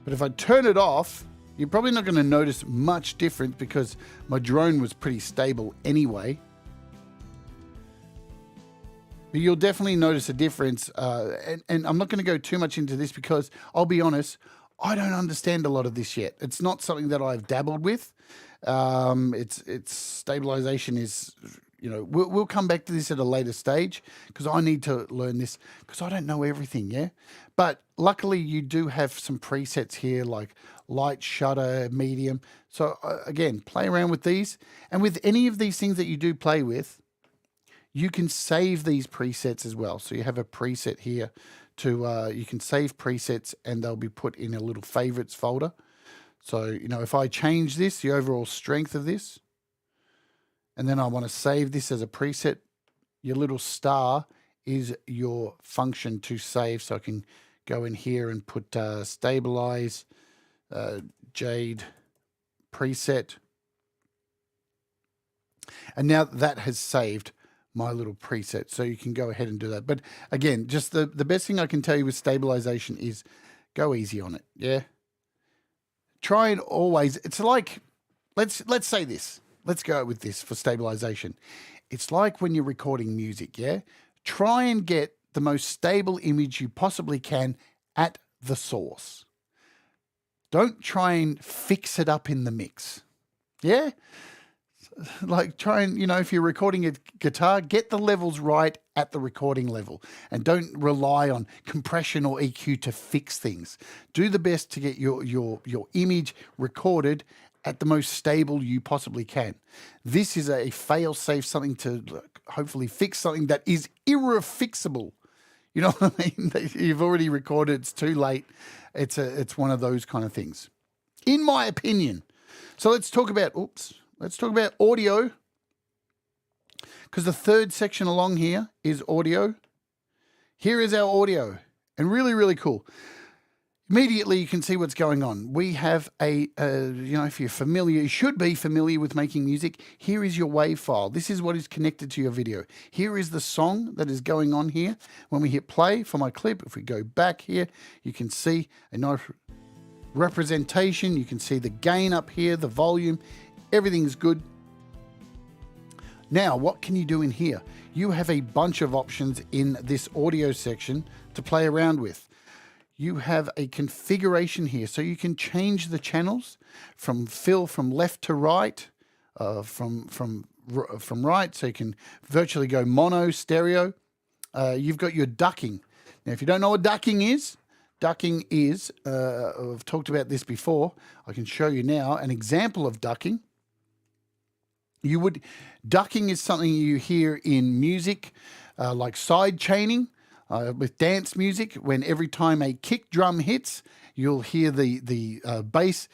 But if I turn it off, you're probably not going to notice much difference because my drone was pretty stable anyway. But you'll definitely notice a difference. And I'm not going to go too much into this because I'll be honest, I don't understand a lot of this yet. It's not something that I've dabbled with. It's stabilization is, we'll come back to this at a later stage because I need to learn this because I don't know everything, yeah? But luckily you do have some presets here like light, shutter, medium. So again, play around with these. And with any of these things that you do play with, you can save these presets as well. So you have a preset here to, you can save presets and they'll be put in a little favorites folder. So, if I change this, the overall strength of this, and then I want to save this as a preset, your little star is your function to save. So I can go in here and put stabilize, Jade preset. And now that has saved my little preset. So you can go ahead and do that. But again, just the best thing I can tell you with stabilization is go easy on it. Yeah. Try and always, it's like, let's say this. Let's go with this for stabilization. It's like when you're recording music, yeah? Try and get the most stable image you possibly can at the source. Don't try and fix it up in the mix. Yeah? Like try and, if you're recording a guitar, get the levels right at the recording level and don't rely on compression or EQ to fix things. Do the best to get your image recorded at the most stable you possibly can. This is a fail-safe, something to hopefully fix something that is irrefixable. You know what I mean? You've already recorded, it's too late. It's one of those kind of things, in my opinion. So let's talk about, audio, because the third section along here is audio. Here is our audio, and really, really cool. Immediately you can see what's going on. We have if you're familiar, you should be familiar with making music. Here is your WAV file. This is what is connected to your video. Here is the song that is going on here. When we hit play for my clip, if we go back here, you can see a nice representation. You can see the gain up here, the volume, everything's good. Now, what can you do in here? You have a bunch of options in this audio section to play around with. You have a configuration here, so you can change the channels from fill from left to right, from right, so you can virtually go mono, stereo. You've got your ducking. Now, if you don't know what ducking is ducking is, I've talked about this before. I can show you now an example of ducking. Ducking is something you hear in music, like side chaining with dance music. When every time a kick drum hits, you'll hear the bass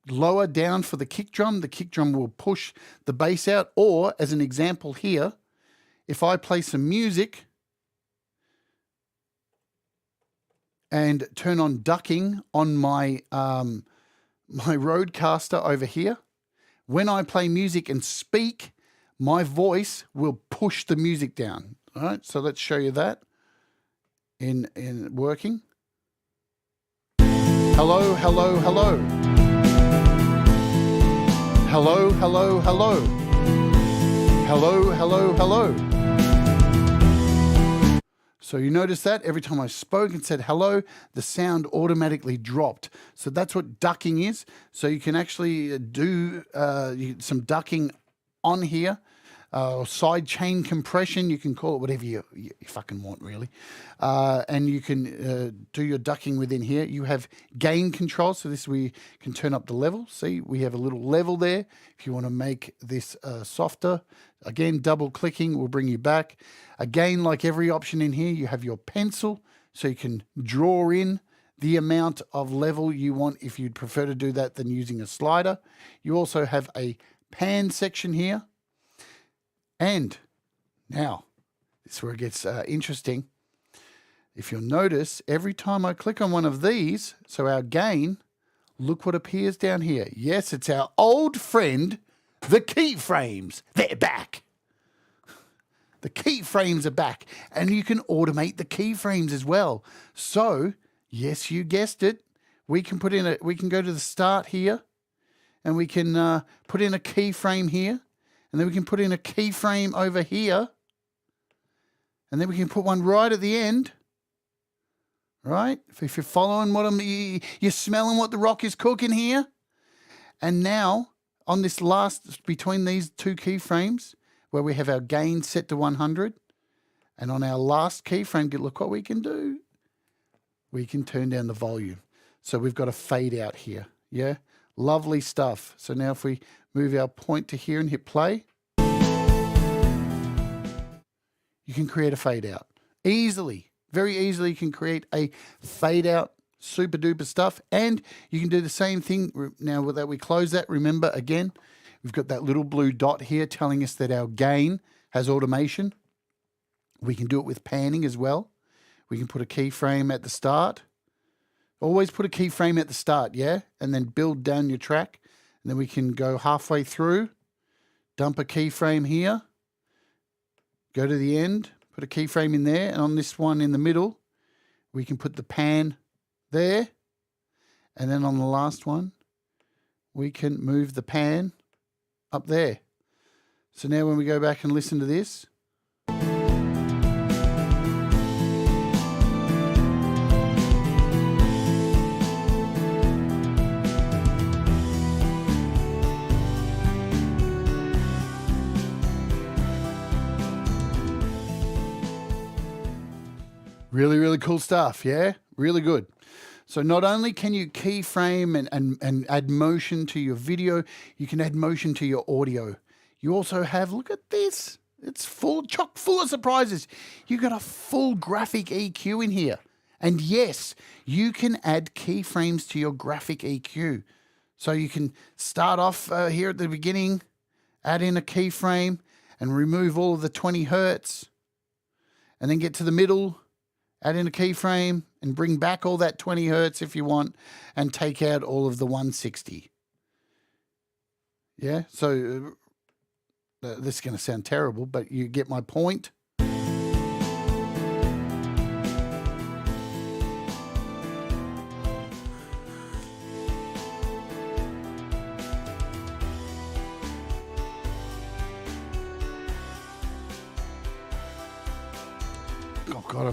lower down for the kick drum. The kick drum will push the bass out. Or, as an example here, if I play some music and turn on ducking on my my Rodecaster over here, when I play music and speak, my voice will push the music down. All right, so let's show you that in working. Hello, hello, hello. Hello, hello, hello. Hello, hello, hello. So you notice that every time I spoke and said hello, the sound automatically dropped. So that's what ducking is. So you can actually do some ducking on here. Side chain compression, you can call it whatever you fucking want, really. And you can do your ducking within here. You have gain control, so this is where you can turn up the level. See, we have a little level there. If you want to make this softer, again, double clicking will bring you back. Again, like every option in here, you have your pencil, so you can draw in the amount of level you want if you'd prefer to do that than using a slider. You also have a pan section here. And now, this is where it gets interesting. If you'll notice, every time I click on one of these, so our gain, look what appears down here. Yes, it's our old friend, the keyframes. They're back. The keyframes are back. And you can automate the keyframes as well. So, yes, you guessed it. We can go to the start here, and we can put in a keyframe here. And then we can put in a keyframe over here. And then we can put one right at the end. Right? If you're following you're smelling what the rock is cooking here. And now, on this between these two keyframes, where we have our gain set to 100. And on our last keyframe, look what we can do. We can turn down the volume. So we've got a fade out here. Yeah? Lovely stuff. So now if we move our point to here and hit play, you can create a fade out. Easily, very easily you can create a fade out, super duper stuff. And you can do the same thing now that we close that. Remember, again, we've got that little blue dot here telling us that our gain has automation. We can do it with panning as well. We can put a keyframe at the start. Always put a keyframe at the start, yeah? And then build down your track. And then we can go halfway through, dump a keyframe here, go to the end, put a keyframe in there, and on this one in the middle, we can put the pan there. And then on the last one, we can move the pan up there. So now when we go back and listen to this, really, really cool stuff, yeah? Really good. So not only can you keyframe and add motion to your video, you can add motion to your audio. You also have, look at this. It's chock full of surprises. You've got a full graphic EQ in here. And yes, you can add keyframes to your graphic EQ. So you can start off here at the beginning, add in a keyframe and remove all of the 20 hertz, and then get to the middle, add in a keyframe and bring back all that 20 hertz if you want, and take out all of the 160. Yeah, so this is going to sound terrible, but you get my point. Oh God,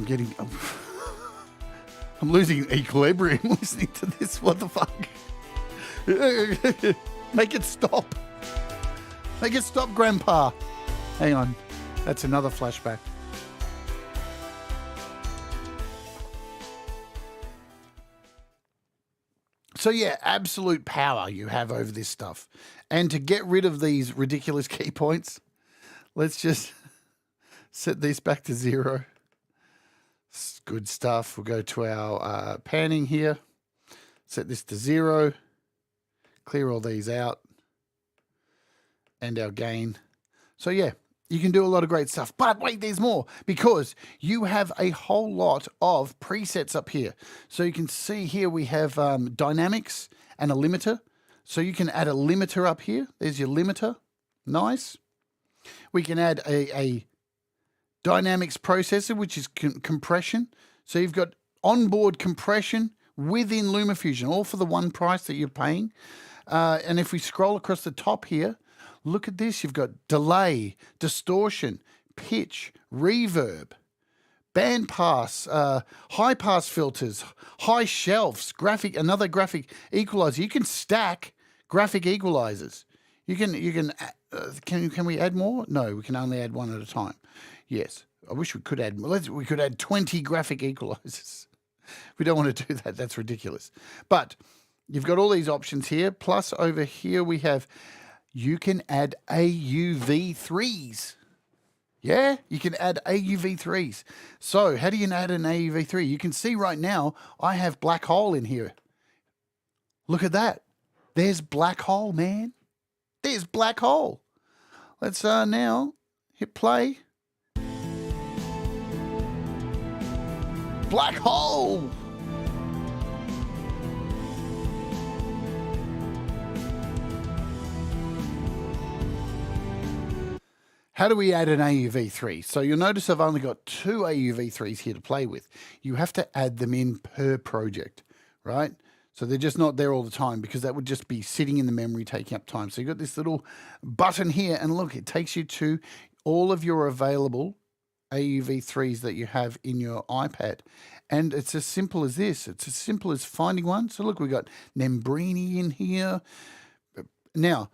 I'm losing equilibrium listening to this. What the fuck? Make it stop. Make it stop, Grandpa. Hang on. That's another flashback. So yeah, absolute power you have over this stuff. And to get rid of these ridiculous key points, let's just set these back to 0. It's good stuff. We'll go to our panning here. Set this to 0. Clear all these out. And our gain. So yeah, you can do a lot of great stuff. But wait, there's more, because you have a whole lot of presets up here. So you can see here we have dynamics and a limiter. So you can add a limiter up here. There's your limiter. Nice. We can add a dynamics processor, which is compression. So you've got onboard compression within LumaFusion, all for the one price that you're paying. And if we scroll across the top here, look at this. You've got delay, distortion, pitch, reverb, band pass, high pass filters, high shelves, another graphic equalizer. You can stack graphic equalizers. Can we add more? No, we can only add one at a time. Yes, I wish we could add more. We could add 20 graphic equalizers. We don't want to do that. That's ridiculous. But you've got all these options here. Plus over here we have, you can add AUV3s. Yeah, you can add AUV3s. So how do you add an AUV3? You can see right now I have black hole in here. Look at that. There's black hole, man. There's black hole. Let's now hit play. Black hole. How do we add an AUV3? So you'll notice I've only got 2 AUV3s here to play with. You have to add them in per project, right? So they're just not there all the time, because that would just be sitting in the memory taking up time. So you've got this little button here, and look, it takes you to all of your available AUV3s that you have in your iPad. And it's as simple as this. It's as simple as finding one. So look, we've got Nembrini in here. Now,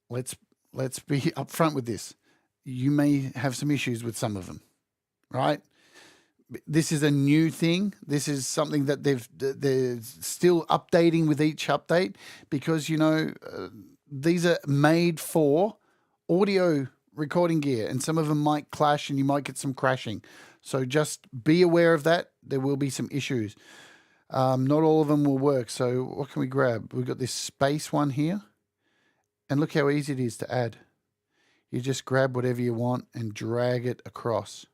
let's be upfront with this. You may have some issues with some of them, right? This is a new thing. This is something that they're still updating with each update, because, you know, these are made for audio recording gear, and some of them might clash and you might get some crashing. So just be aware of that. There will be some issues. Not all of them will work. So what can we grab? We've got this space one here, and look how easy it is to add. You just grab whatever you want and drag it across.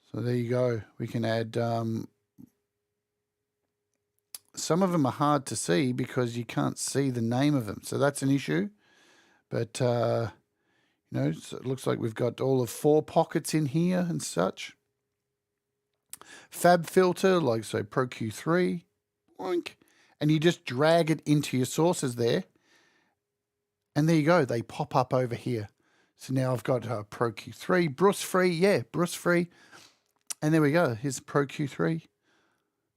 So there you go. We can add, some of them are hard to see because you can't see the name of them. So that's an issue. But, you know, so it looks like we've got all of 4 pockets in here and such. Fab filter, like so Pro Q3. Boink. And you just drag it into your sources there. And there you go. They pop up over here. So now I've got Pro Q3, Bruce free. Yeah, Bruce free. And there we go. Here's Pro Q3.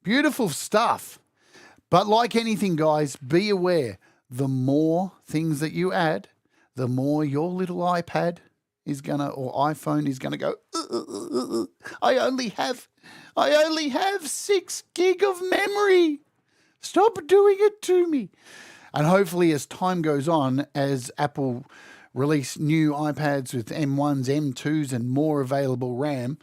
Beautiful stuff. But like anything, guys, be aware. The more things that you add, the more your little iPad is gonna, or iPhone is gonna go, I only have 6 gig of memory. Stop doing it to me. And hopefully as time goes on, as Apple release new iPads with M1s, M2s, and more available RAM,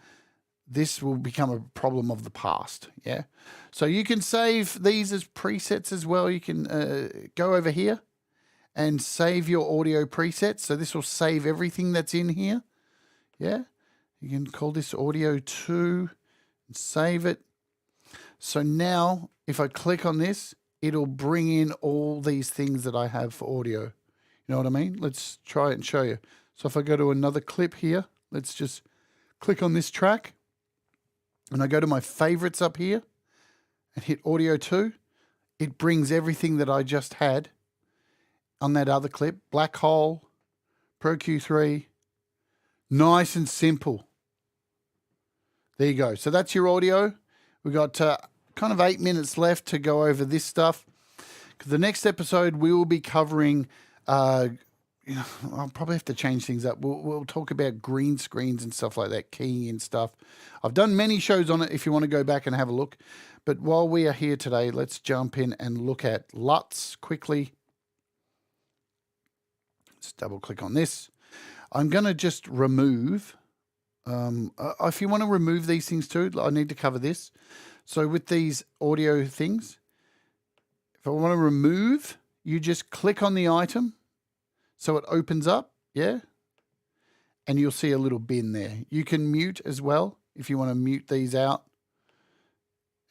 this will become a problem of the past. Yeah. So you can save these as presets as well. You can go over here and save your audio presets. So this will save everything that's in here. Yeah. You can call this audio 2 and save it. So now if I click on this, it'll bring in all these things that I have for audio. You know what I mean? Let's try it and show you. So if I go to another clip here, let's just click on this track. And I go to my favorites up here and hit audio 2. It brings everything that I just had on that other clip. Black hole, Pro Q3. Nice and simple. There you go. So that's your audio. We've got kind of 8 minutes left to go over this stuff. The next episode we will be covering, I'll probably have to change things up. We'll talk about green screens and stuff like that, keying and stuff. I've done many shows on it if you want to go back and have a look. But while we are here today, let's jump in and look at LUTs quickly. Let's double click on this. I'm going to just remove. If you want to remove these things too, I need to cover this. So with these audio things, if I want to remove, you just click on the item. So it opens up, yeah? And you'll see a little bin there. You can mute as well if you want to mute these out.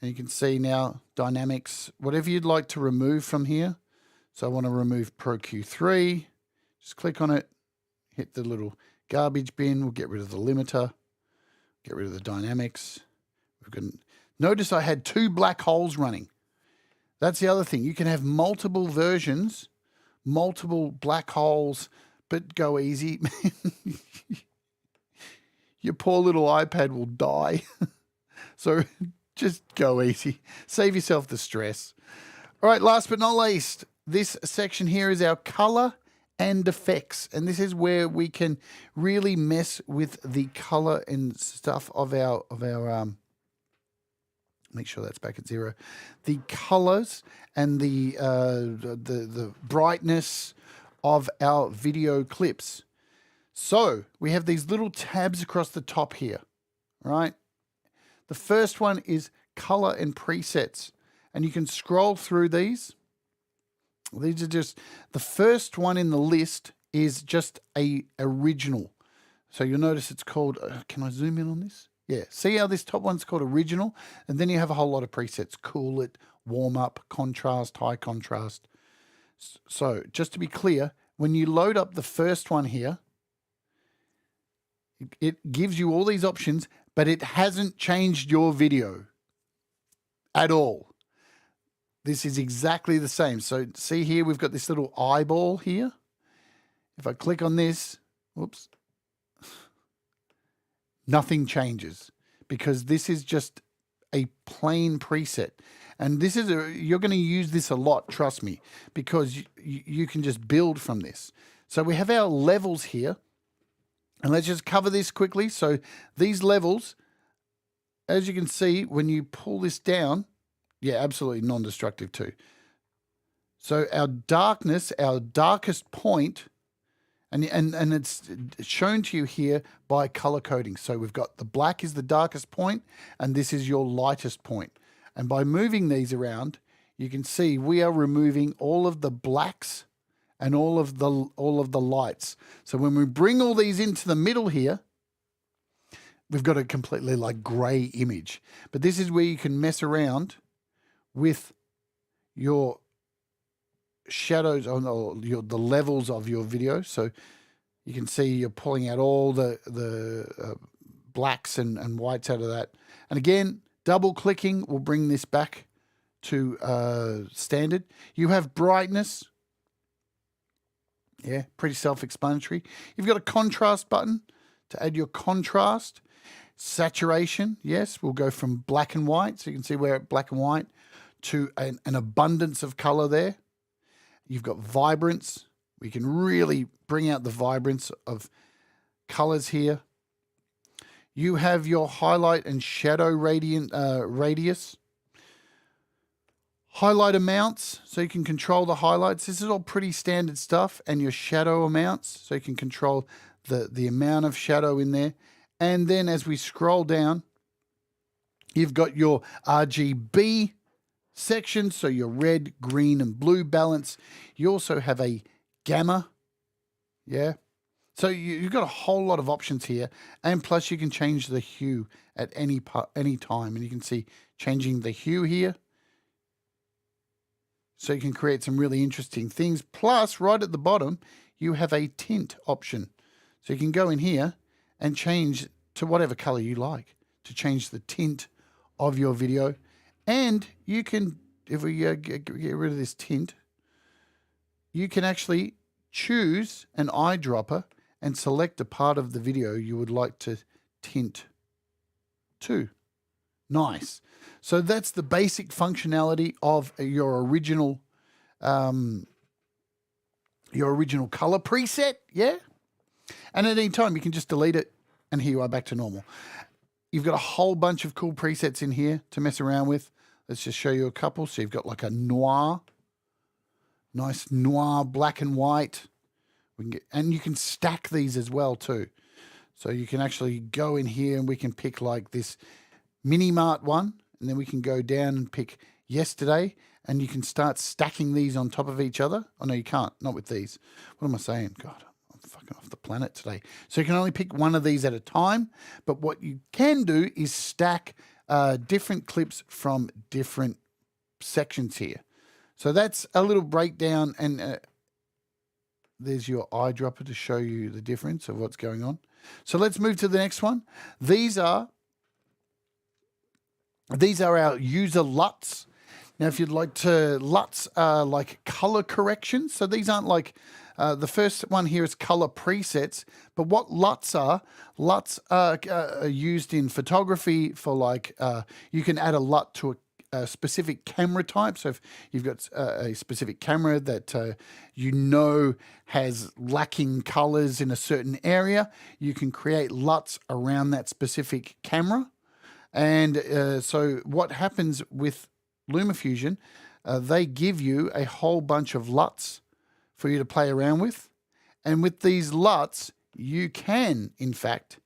And you can see now dynamics, whatever you'd like to remove from here. So I want to remove Pro Q3. Just click on it, hit the little garbage bin. We'll get rid of the limiter, get rid of the dynamics. Notice I had 2 black holes running. That's the other thing. You can have multiple versions, multiple black holes, but go easy. Your poor little iPad will die. So just go easy. Save yourself the stress. All right, last but not least, this section here is our color and effects. And this is where we can really mess with the color and stuff of our make sure that's back at 0. The colors and the brightness of our video clips. So we have these little tabs across the top here, right? The first one is color and presets, and you can scroll through these. These are just, the first one in the list is just a original. So you'll notice it's called, can I zoom in on this? Yeah, see how this top one's called original? And then you have a whole lot of presets, cool it, warm up, contrast, high contrast. So just to be clear, when you load up the first one here, it gives you all these options, but it hasn't changed your video at all. This is exactly the same. So see here, we've got this little eyeball here. If I click on this, whoops, nothing changes because this is just a plain preset. And this is you're going to use this a lot, trust me, because you can just build from this. So we have our levels here. And let's just cover this quickly. So these levels, as you can see, when you pull this down, yeah, absolutely non-destructive too. So our darkness, our darkest point, and it's shown to you here by color coding. So we've got the black is the darkest point, and this is your lightest point. And by moving these around, you can see we are removing all of the blacks and all of the lights. So when we bring all these into the middle here, we've got a completely like gray image. But this is where you can mess around with your shadows on the levels of your video. So you can see you're pulling out all the blacks and whites out of that. And again, double clicking will bring this back to standard. You have brightness. Yeah, pretty self-explanatory. You've got a contrast button to add your contrast. Saturation, yes, we'll go from black and white. So you can see we're at black and white to an abundance of color there. You've got vibrance. We can really bring out the vibrance of colors here. You have your highlight and shadow radius. Highlight amounts, so you can control the highlights. This is all pretty standard stuff. And your shadow amounts, so you can control the amount of shadow in there. And then as we scroll down, you've got your RGB section, so your red, green, and blue balance. You also have a gamma, yeah. So you've got a whole lot of options here. And plus you can change the hue at any time. And you can see changing the hue here. So you can create some really interesting things. Plus, right at the bottom, you have a tint option. So you can go in here and change to whatever color you like to change the tint of your video. And you can, if we get rid of this tint, you can actually choose an eyedropper and select a part of the video you would like to tint to. Nice. So that's the basic functionality of your original your original color preset, yeah? And at any time, you can just delete it, and here you are back to normal. You've got a whole bunch of cool presets in here to mess around with. Let's just show you a couple. So you've got like a noir, nice noir black and white. And you can stack these as well too. So you can actually go in here and we can pick like this mini mart one, and then we can go down and pick yesterday, and you can start stacking these on top of each other. Oh no, you can't, not with these. What am I saying? God, I'm fucking off the planet today. So you can only pick one of these at a time, but what you can do is stack different clips from different sections here. So that's a little breakdown, and there's your eyedropper to show you the difference of what's going on. So let's move to the next one. These are our user LUTs. Now, if you'd like to, LUTs are like color corrections. So these aren't like, the first one here is color presets, but what LUTs are used in photography for like, you can add a LUT to a specific camera type. So if you've got a specific camera that you know has lacking colors in a certain area, you can create LUTs around that specific camera. And so what happens with LumaFusion, they give you a whole bunch of LUTs for you to play around with. And with these LUTs, you can, in fact,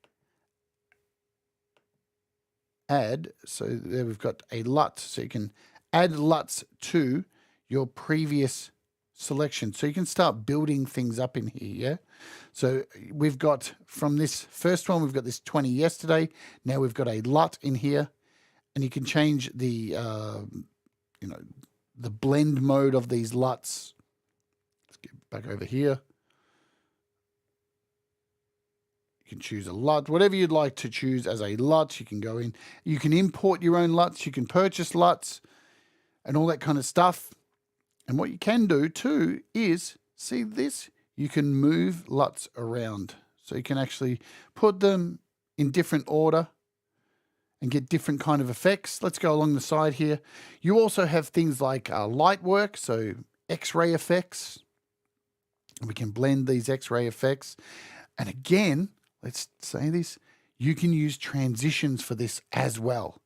add, so there we've got a LUT, so you can add LUTs to your previous selection. So you can start building things up in here, yeah? So we've got, from this first one, we've got this 20 yesterday. Now we've got a LUT in here, and you can change the, the blend mode of these LUTs. Let's get back over here. You can choose a LUT, whatever you'd like to choose as a LUT. You can go in, you can import your own LUTs, you can purchase LUTs and all that kind of stuff. And what you can do too is, see this, you can move LUTs around. So you can actually put them in different order and get different kind of effects. Let's go along the side here. You also have things like light work, so X-ray effects. We can blend these X-ray effects. And again, let's say this, you can use transitions for this as well.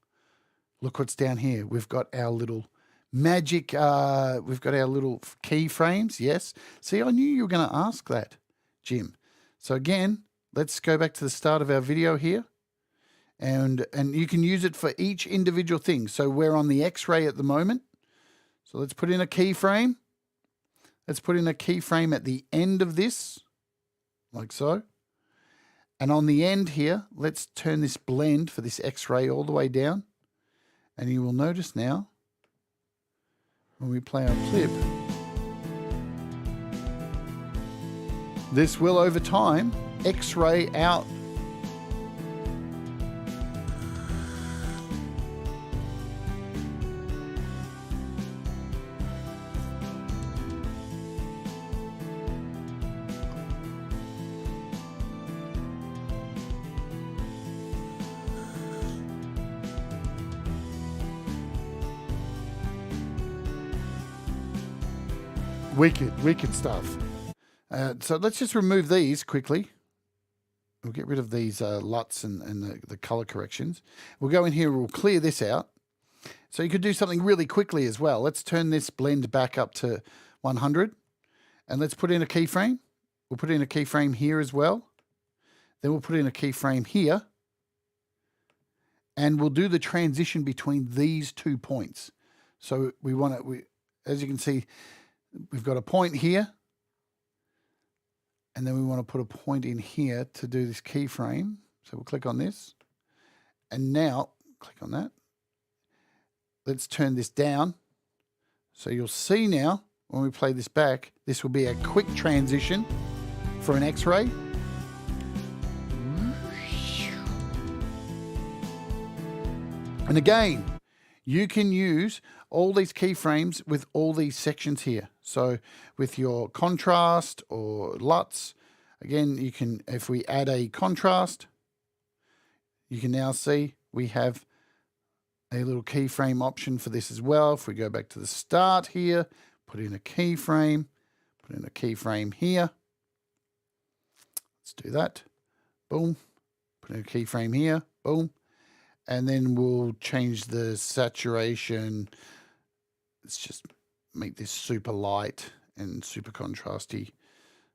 Look what's down here. We've got our little magic, we've got our little keyframes, yes. See, I knew you were going to ask that, Jim. So again, let's go back to the start of our video here. And you can use it for each individual thing. So we're on the X-ray at the moment. So let's put in a keyframe. Let's put in a keyframe at the end of this, like so. And on the end here, let's turn this blend for this X-ray all the way down. And you will notice now, when we play our clip, this will over time X-ray out. Wicked stuff. So let's just remove these quickly. We'll get rid of these LUTs and the color corrections. We'll go in here, we'll clear this out. So you could do something really quickly as well. Let's turn this blend back up to 100. And let's put in a keyframe. We'll put in a keyframe here as well. Then we'll put in a keyframe here. And we'll do the transition between these 2 points. So we want to, as you can see, we've got a point here, and then we want to put a point in here to do this keyframe. So we'll click on this, and now click on that. Let's turn this down. So you'll see now, when we play this back, this will be a quick transition for an X-ray. And again, you can use all these keyframes with all these sections here. So with your contrast or LUTs, again, you can, if we add a contrast, you can now see we have a little keyframe option for this as well. If we go back to the start here, put in a keyframe, Put in a keyframe here. Let's do that. Boom. Put in a keyframe here. Boom. And then we'll change the saturation. Let's just make this super light and super contrasty.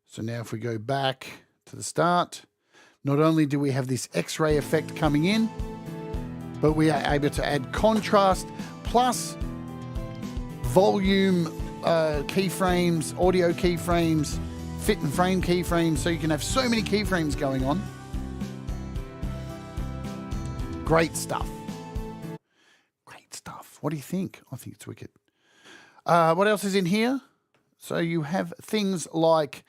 So now if we go back to the start, not only do we have this X-ray effect coming in, but we are able to add contrast plus volume keyframes, audio keyframes, fit and frame keyframes, so you can have so many keyframes going on. Great stuff. Great stuff. What do you think? I think it's wicked. What else is in here? So you have things like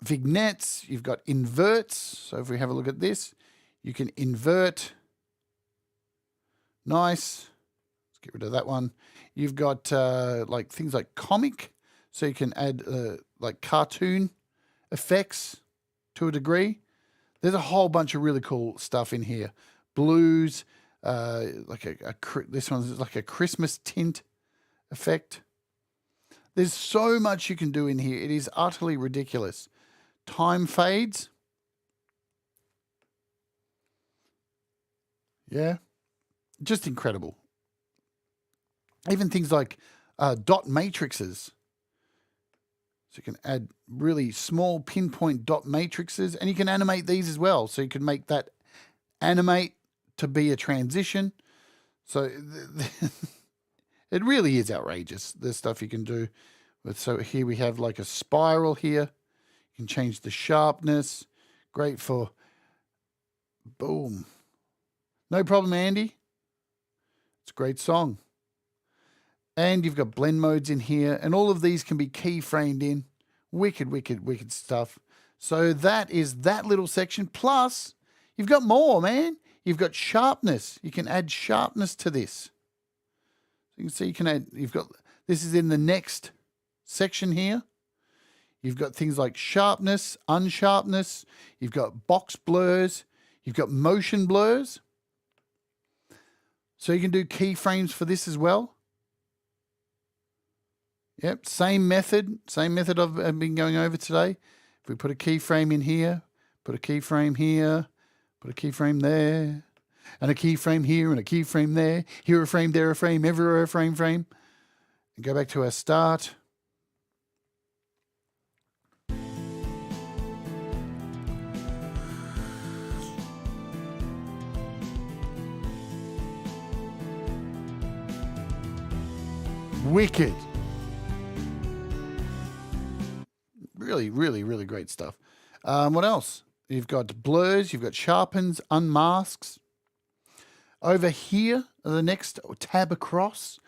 vignettes. You've got inverts. So if we have a look at this, you can invert. Nice. Let's get rid of that one. You've got like things like comic. So you can add like cartoon effects to a degree. There's a whole bunch of really cool stuff in here. Blues, like this one's like a Christmas tint effect. There's so much you can do in here. It is utterly ridiculous. Time fades. Yeah. Just incredible. Even things like dot matrices. So you can add really small pinpoint dot matrices, and you can animate these as well. So you can make that animate to be a transition. So it really is outrageous, the stuff you can do. So here we have like a spiral here. You can change the sharpness. Great for, boom. No problem, Andy. It's a great song. And you've got blend modes in here, and all of these can be keyframed in. Wicked, wicked, wicked stuff. So that is that little section. Plus, you've got more, man. You've got sharpness. You can add sharpness to this. So you can see you can add, you've got, this is in the next section here. You've got things like sharpness, unsharpness. You've got box blurs. You've got motion blurs. So you can do keyframes for this as well. Yep, same method I've been going over today. If we put a keyframe in here, put a keyframe here, put a keyframe there, and a keyframe here and a keyframe there, here a frame, there a frame, everywhere a frame, and go back to our start. Wicked. Really, really, really great stuff. What else? You've got blurs, you've got sharpens, unmasks. Over here, the next tab across,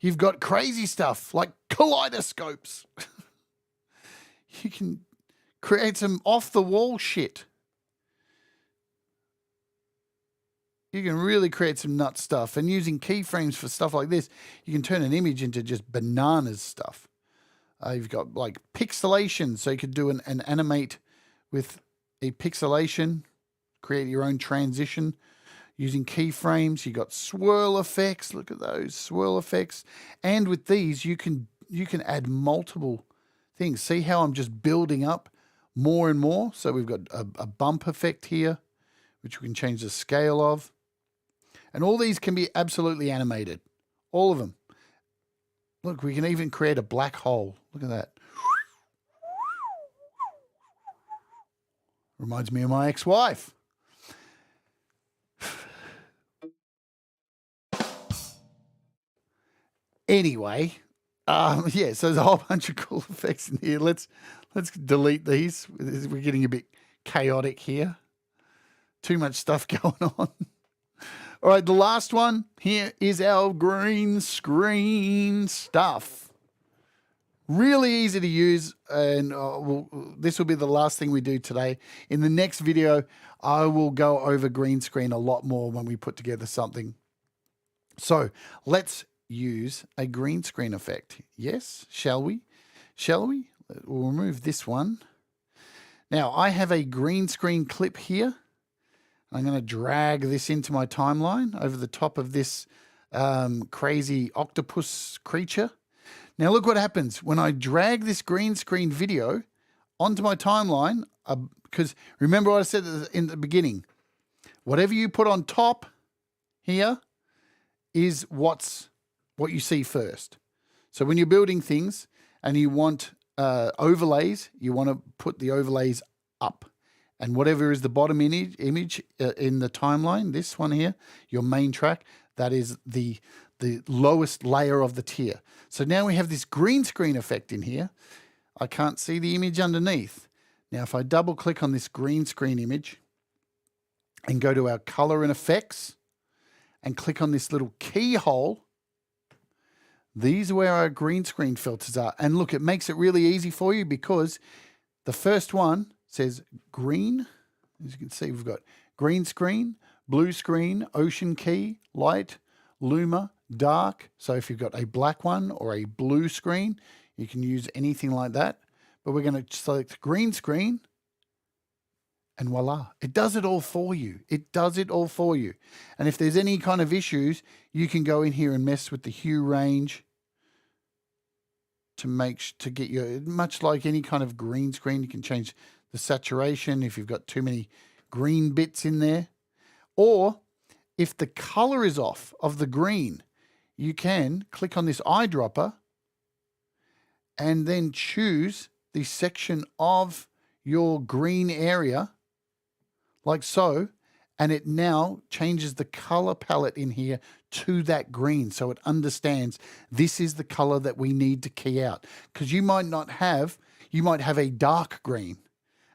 you've got crazy stuff like kaleidoscopes. You can create some off-the-wall shit. You can really create some nut stuff. And using keyframes for stuff like this, you can turn an image into just bananas stuff. You've got like pixelation, so you could do an animate with a pixelation, create your own transition using keyframes. You've got swirl effects. Look at those swirl effects. And with these, you can add multiple things. See how I'm just building up more and more? So we've got a bump effect here, which we can change the scale of. And all these can be absolutely animated. All of them. Look, we can even create a black hole. Look at that. Reminds me of my ex-wife. Anyway, yeah, so there's a whole bunch of cool effects in here. Let's delete these. We're getting a bit chaotic here. Too much stuff going on. All right, the last one here is our green screen stuff. Really easy to use, and this will be the last thing we do today. In the next video, I will go over green screen a lot more when we put together something. So let's use a green screen effect. Yes, shall we? Shall we? We'll remove this one. Now, I have a green screen clip here. I'm going to drag this into my timeline over the top of this crazy octopus creature. Now look what happens when I drag this green screen video onto my timeline, because remember what I said in the beginning, whatever you put on top here is what you see first. So when you're building things and you want overlays, you want to put the overlays up. And whatever is the bottom image in the timeline, this one here, your main track, that is the lowest layer of the tier. So now we have this green screen effect in here. I can't see the image underneath. Now if I double click on this green screen image and go to our color and effects and click on this little keyhole, these are where our green screen filters are. And look, it makes it really easy for you because the first one says green. As you can see, we've got green screen, blue screen, ocean key, light, Luma, dark. So if you've got a black one or a blue screen, you can use anything like that. But we're going to select green screen and voila, it does it all for you. It does it all for you. And if there's any kind of issues, you can go in here and mess with the hue range to get your, much like any kind of green screen, you can change the saturation if you've got too many green bits in there. Or if the color is off of the green, you can click on this eyedropper and then choose the section of your green area like so, and it now changes the color palette in here to that green, so it understands this is the color that we need to key out. Because you might have a dark green,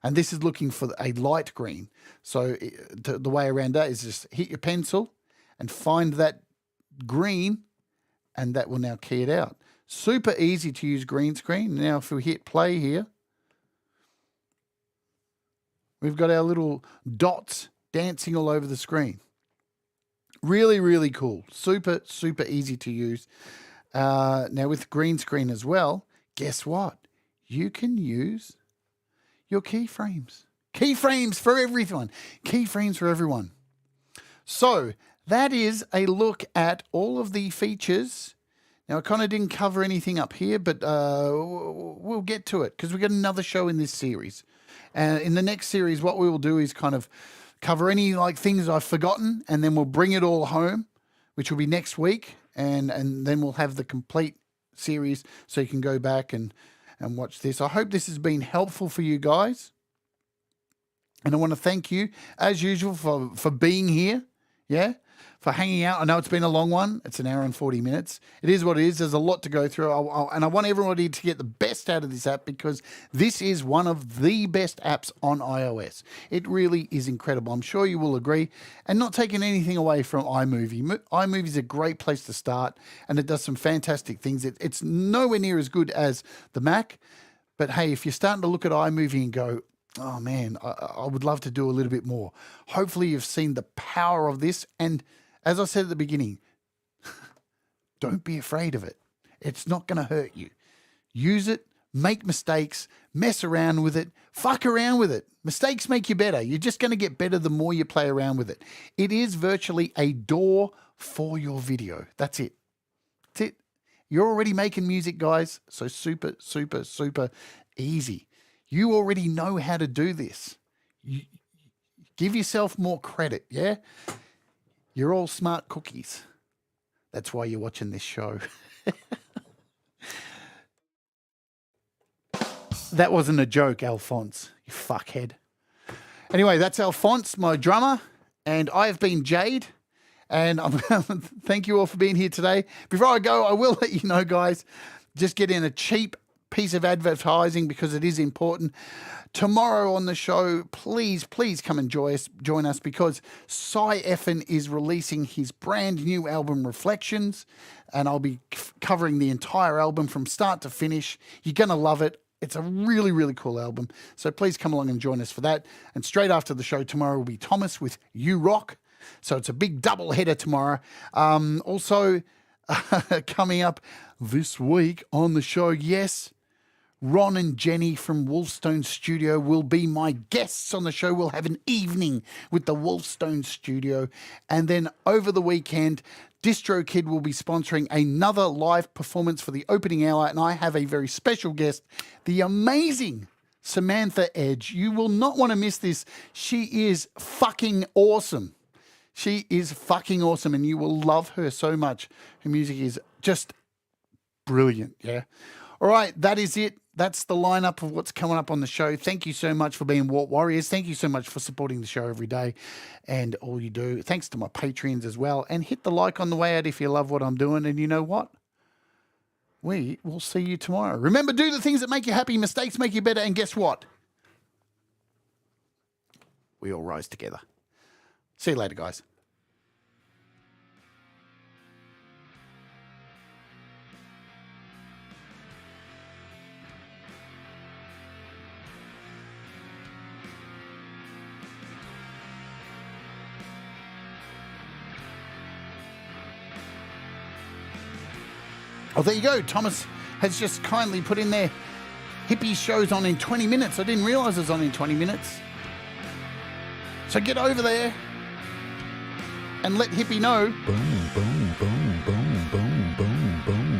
and this is looking for a light green. So the way around that is just hit your pencil and find that green, and that will now key it out. Super easy to use green screen. Now if we hit play here, we've got our little dots dancing all over the screen. Really, really cool. Super, super easy to use. Now with green screen as well, guess what? You can use your keyframes. Keyframes for everyone. Keyframes for everyone. So that is a look at all of the features. Now, I kind of didn't cover anything up here, but we'll get to it because we've got another show in this series. In the next series, what we will do is kind of cover any things I've forgotten, and then we'll bring it all home, which will be next week, and then we'll have the complete series so you can go back and watch this. I hope this has been helpful for you guys. And I want to thank you, as usual, for being here. Yeah, for hanging out. I know it's been a long one. It's an hour and 40 minutes. It is what it is. There's a lot to go through. And I want everybody to get the best out of this app because this is one of the best apps on iOS. It really is incredible. I'm sure you will agree. And not taking anything away from iMovie. iMovie is a great place to start, and it does some fantastic things. It's nowhere near as good as the Mac. But hey, if you're starting to look at iMovie and go, oh man, I would love to do a little bit more. Hopefully you've seen the power of this. And as I said at the beginning, don't be afraid of it. It's not going to hurt you. Use it, make mistakes, mess around with it, fuck around with it. Mistakes make you better. You're just going to get better the more you play around with it. It is virtually a door for your video. That's it. That's it. You're already making music, guys. So super, super, super easy. You already know how to do this. You give yourself more credit, yeah? You're all smart cookies. That's why you're watching this show. That wasn't a joke, Alphonse, you fuckhead. Anyway, that's Alphonse, my drummer, and I have been Jade, and thank you all for being here today. Before I go, I will let you know, guys, just get in a cheap piece of advertising because it is important. Tomorrow on the show, please come and join us because Cy Effin is releasing his brand new album Reflections, and I'll be covering the entire album from start to finish. You're gonna love it. It's a really, really cool album. So please come along and join us for that. And straight after the show tomorrow will be Thomas with You Rock. So it's a big double header tomorrow. Also coming up this week on the show, yes, Ron and Jenny from Wolfstone Studio will be my guests on the show. We'll have an evening with the Wolfstone Studio. And then over the weekend, DistroKid will be sponsoring another live performance for the opening hour. And I have a very special guest, the amazing Samantha Edge. You will not want to miss this. She is fucking awesome. She is fucking awesome, and you will love her so much. Her music is just brilliant, yeah? All right, that is it. That's the lineup of what's coming up on the show. Thank you so much for being Wart Warriors. Thank you so much for supporting the show every day and all you do. Thanks to my Patreons as well. And hit the like on the way out if you love what I'm doing. And you know what? We will see you tomorrow. Remember, do the things that make you happy. Mistakes make you better. And guess what? We all rise together. See you later, guys. Oh, there you go. Thomas has just kindly put in there Hippie shows on in 20 minutes. I didn't realize it was on in 20 minutes. So get over there and let Hippie know. Boom, boom, boom, boom, boom, boom, boom.